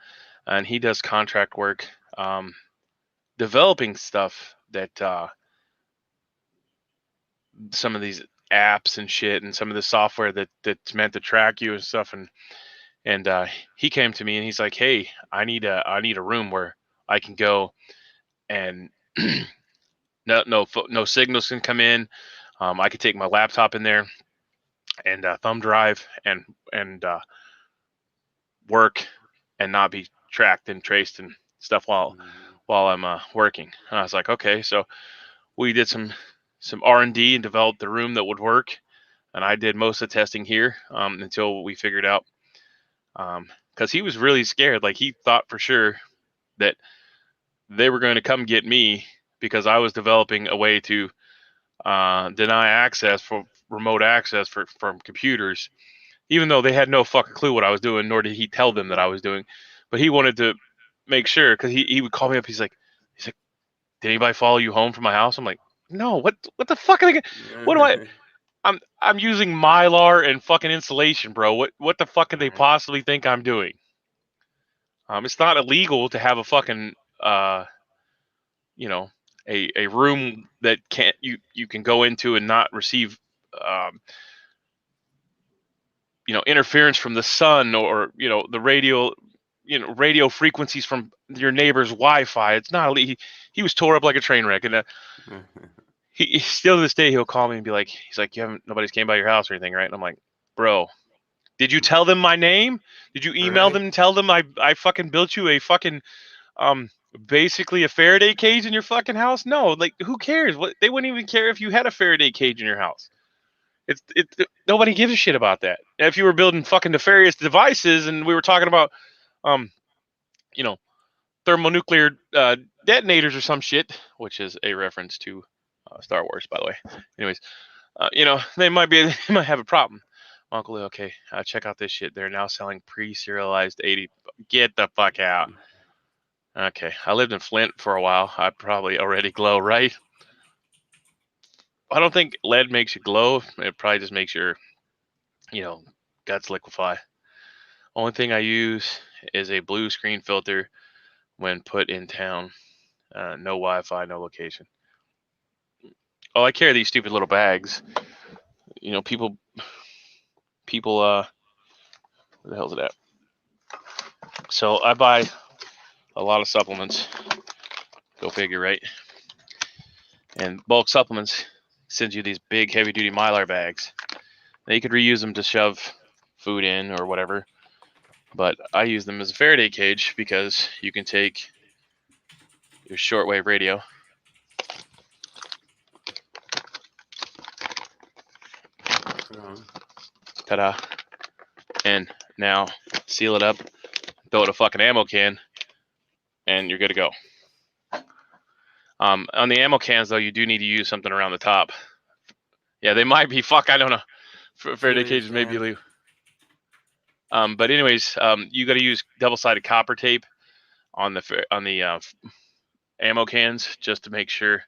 and he does contract work, developing stuff that some of these apps and shit, and some of the software that's meant to track you and stuff. And he came to me and he's like, "Hey, I need a room where I can go and no signals can come in. I could take my laptop in there and thumb drive and work and not be tracked and traced and stuff while I'm working." And I was like, "Okay." So we did some R&D and developed the room that would work. And I did most of the testing here until we figured out, because he was really scared. Like, he thought for sure that they were going to come get me because I was developing a way to deny access for remote access from computers, even though they had no fucking clue what I was doing, nor did he tell them that I was doing. But he wanted to make sure, because he would call me up. He's like, "Did anybody follow you home from my house?" I'm like, "No, what the fuck are they? What do I? I'm using Mylar and fucking insulation, bro. What the fuck could they possibly think I'm doing?" It's not illegal to have a fucking you know, a room that can't you can go into and not receive um, interference from the sun, or the radio frequencies from your neighbor's Wi-Fi. It's not illegal. He was tore up like a train wreck, and he still to this day he'll call me and be like, he's like, nobody's came by your house or anything, right? And I'm like, "Bro, did you tell them my name? Did you email them and tell them I fucking built you a fucking basically a Faraday cage in your fucking house?" No, like, who cares? What, they wouldn't even care if you had a Faraday cage in your house. It's nobody gives a shit about that. If you were building fucking nefarious devices and we were talking about you know thermonuclear detonators or some shit, which is a reference to Star Wars, by the way. Anyways, they might have a problem. Uncle, okay, check out this shit. They're now selling pre-serialized 80. Get the fuck out. Okay, I lived in Flint for a while. I probably already glow, right? I don't think lead makes you glow. It probably just makes your, guts liquefy. Only thing I use is a blue screen filter when put in town. No Wi-Fi, no location. Oh, I carry these stupid little bags. People, where the hell's it at? So I buy a lot of supplements. Go figure, right? And bulk supplements sends you these big, heavy-duty Mylar bags. Now you could reuse them to shove food in or whatever, but I use them as a Faraday cage because you can take your shortwave radio, ta-da, and now seal it up, throw it in a fucking ammo can, and you're good to go. On the ammo cans, though, you do need to use something around the top. Yeah, they might be, I don't know. Faraday cages may be illegal. But anyways, you got to use double-sided copper tape on the ammo cans just to make sure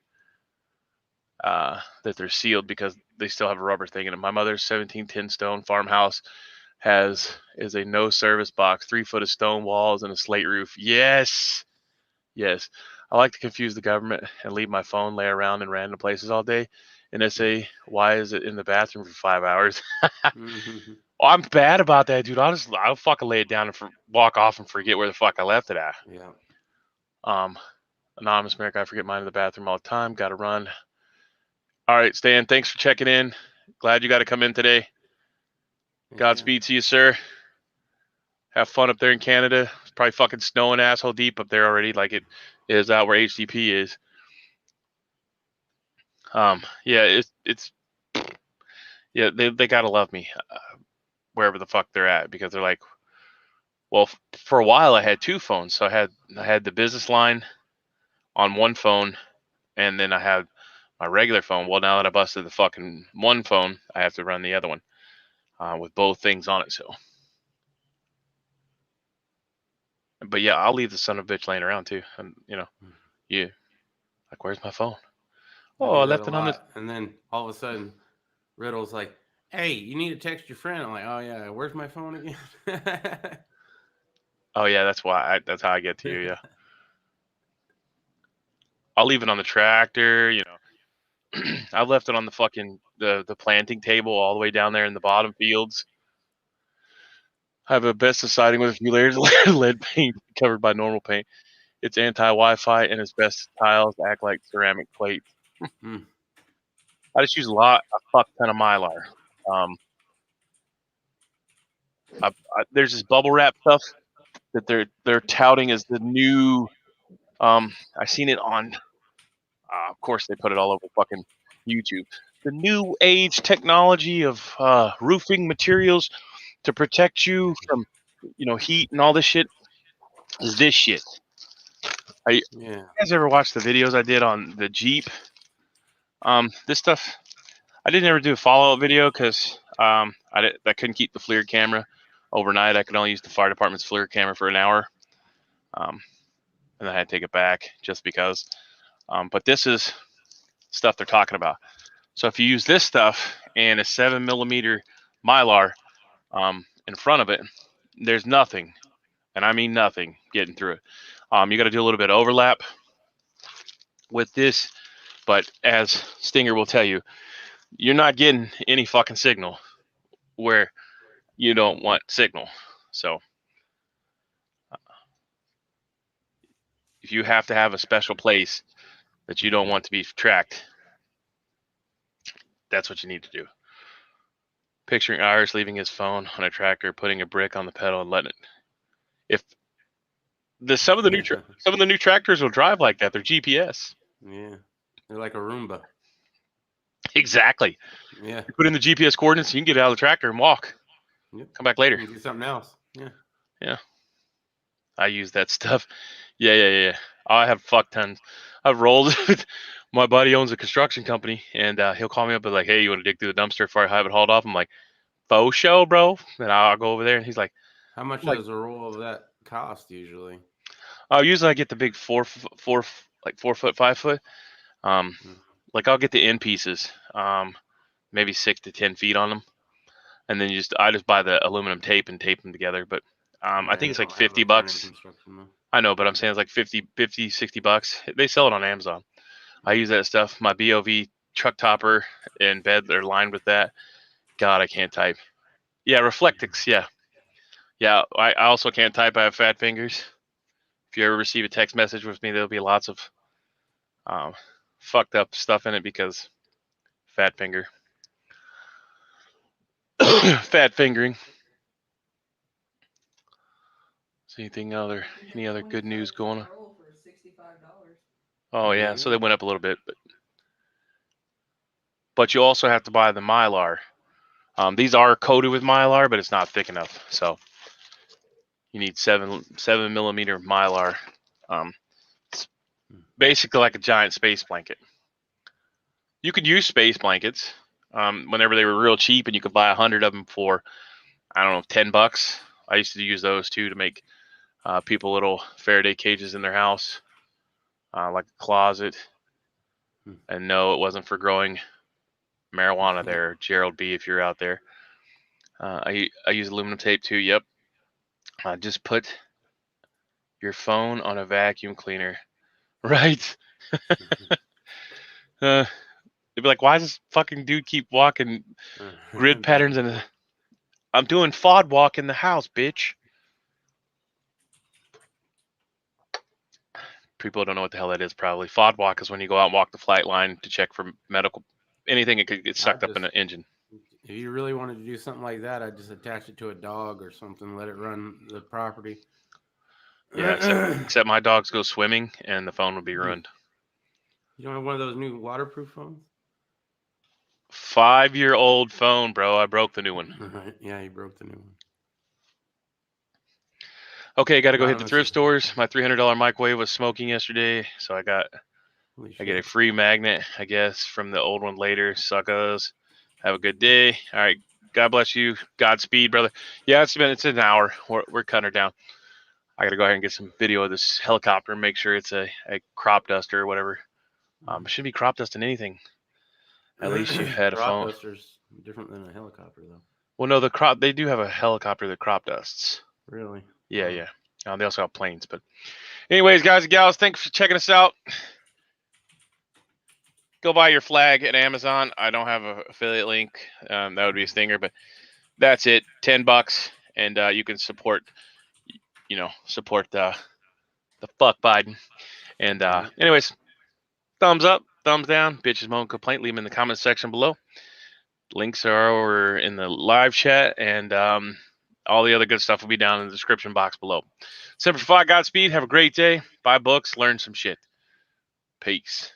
that they're sealed, because they still have a rubber thing in it. My mother's 1710 stone farmhouse is a no service box, 3 foot of stone walls and a slate roof. Yes. I like to confuse the government and leave my phone lay around in random places all day, and they say, "Why is it in the bathroom for 5 hours?" Oh, I'm bad about that, dude. I'll fucking lay it down and walk off and forget where the fuck I left it at. Yeah. Anonymous America, I forget mine in the bathroom all the time. Got to run. All right, Stan. Thanks for checking in. Glad you got to come in today. Godspeed to you, sir. Have fun up there in Canada. It's probably fucking snowing asshole deep up there already, like it is out where HTP is. Yeah, it's yeah, they gotta love me wherever the fuck they're at because they're like, well, for a while I had two phones, so I had the business line on one phone, and then I had my regular phone. Well, now that I busted the fucking one phone, I have to run the other one with both things on it. So, but yeah, I'll leave the son of a bitch laying around too. And yeah, like where's my phone? Oh, I do that left a it on the. lot, and then all of a sudden, Riddle's like, "Hey, you need to text your friend." I'm like, "Oh yeah, where's my phone again?" Oh yeah, that's how I get to you. Yeah, I'll leave it on the tractor. I've left it on the fucking the planting table all the way down there in the bottom fields. I have a Besta siding with a few layers of lead paint covered by normal paint. It's anti-Wi-Fi and its best tiles act like ceramic plates. Hmm. I just use a fuck ton of Mylar. Um, there's this bubble wrap stuff that they're touting as the new. I seen it on. Of course, they put it all over fucking YouTube. The new age technology of roofing materials to protect you from heat and all this shit is this shit. You Yeah. guys ever watch the videos I did on the Jeep? This stuff I didn't ever do a follow-up video because I couldn't keep the FLIR camera overnight. I could only use the fire department's FLIR camera for an hour, and I had to take it back just because. But this is stuff they're talking about. So if you use this stuff and a 7mm Mylar in front of it, there's nothing, and I mean nothing, getting through it. You got to do a little bit of overlap with this, but as Stinger will tell you, you're not getting any fucking signal where you don't want signal. So if you have to have a special place that you don't want to be tracked, that's what you need to do. Picturing Irish leaving his phone on a tractor, putting a brick on the pedal, and letting it. If some of the new tractors will drive like that, they're GPS. Yeah, they're like a Roomba. Exactly. Yeah. You put in the GPS coordinates, you can get out of the tractor and walk. Yep. Come back later. You can do something else. Yeah. Yeah. I use that stuff. Yeah. I have fuck tons. I've rolled. My buddy owns a construction company, and he'll call me up and like, "Hey, you want to dig through the dumpster before I have it hauled off?" I'm like, "Faux show, bro." And I'll go over there, and he's like, How much does a roll of that cost usually? Usually I get the big 4 foot, 5 foot. Um, like I'll get the end pieces, maybe 6 to 10 feet on them, and then I just buy the aluminum tape and tape them together. But I think it's like $50. I know, but I'm saying it's like 50, 60 bucks. They sell it on Amazon. I use that stuff. My BOV truck topper and bed are lined with that. God, I can't type. Yeah, Reflectix. Yeah. I also can't type. I have fat fingers. If you ever receive a text message with me, there'll be lots of fucked up stuff in it because fat finger. Fat fingering. Is any other good news going on? For $65. Oh yeah, so they went up a little bit, but you also have to buy the Mylar. These are coated with Mylar, but it's not thick enough, so you need 7mm Mylar. It's basically like a giant space blanket. You could use space blankets whenever they were real cheap, and you could buy 100 of them for I don't know $10. I used to use those too to make people little Faraday cages in their house, like a closet. And no, it wasn't for growing marijuana there, Gerald B. If you're out there, I use aluminum tape too. Yep. Just put your phone on a vacuum cleaner, right? They'd be like, "Why does this fucking dude keep walking grid patterns?" And I'm doing FOD walk in the house, bitch. People don't know what the hell that is. Probably FOD walk is when you go out and walk the flight line to check for medical anything that could get sucked up in an engine. If you really wanted to do something like that, I'd just attach it to a dog or something, let it run the property. Yeah, except my dogs go swimming and the phone would be ruined. You don't have one of those new waterproof phones? 5-year-old phone, bro. I broke the new one. Yeah, you broke the new one. Okay, got to go hit the Anonymous thrift is stores. helpful. My $300 microwave was smoking yesterday, so I get a free magnet, I guess, from the old one later. Suckers. Have a good day. All right. God bless you. Godspeed, brother. Yeah, it's an hour. We're cutting her down. I got to go ahead and get some video of this helicopter and make sure it's a crop duster or whatever. It shouldn't be crop dusting anything. At least you had a crop phone. duster's different than a helicopter, though. Well, no, they do have a helicopter that crop dusts. Really? Yeah, yeah. They also have planes, but anyways, guys and gals, thanks for checking us out. Go buy your flag at Amazon. I don't have an affiliate link. That would be a stinger, but that's it. $10, and you can support the fuck Biden. And anyways, thumbs up, thumbs down, bitches, moan, complaint. Leave them in the comment section below. Links are in the live chat, and all the other good stuff will be down in the description box below. Semper Fi, Godspeed. Have a great day. Buy books, learn some shit. Peace.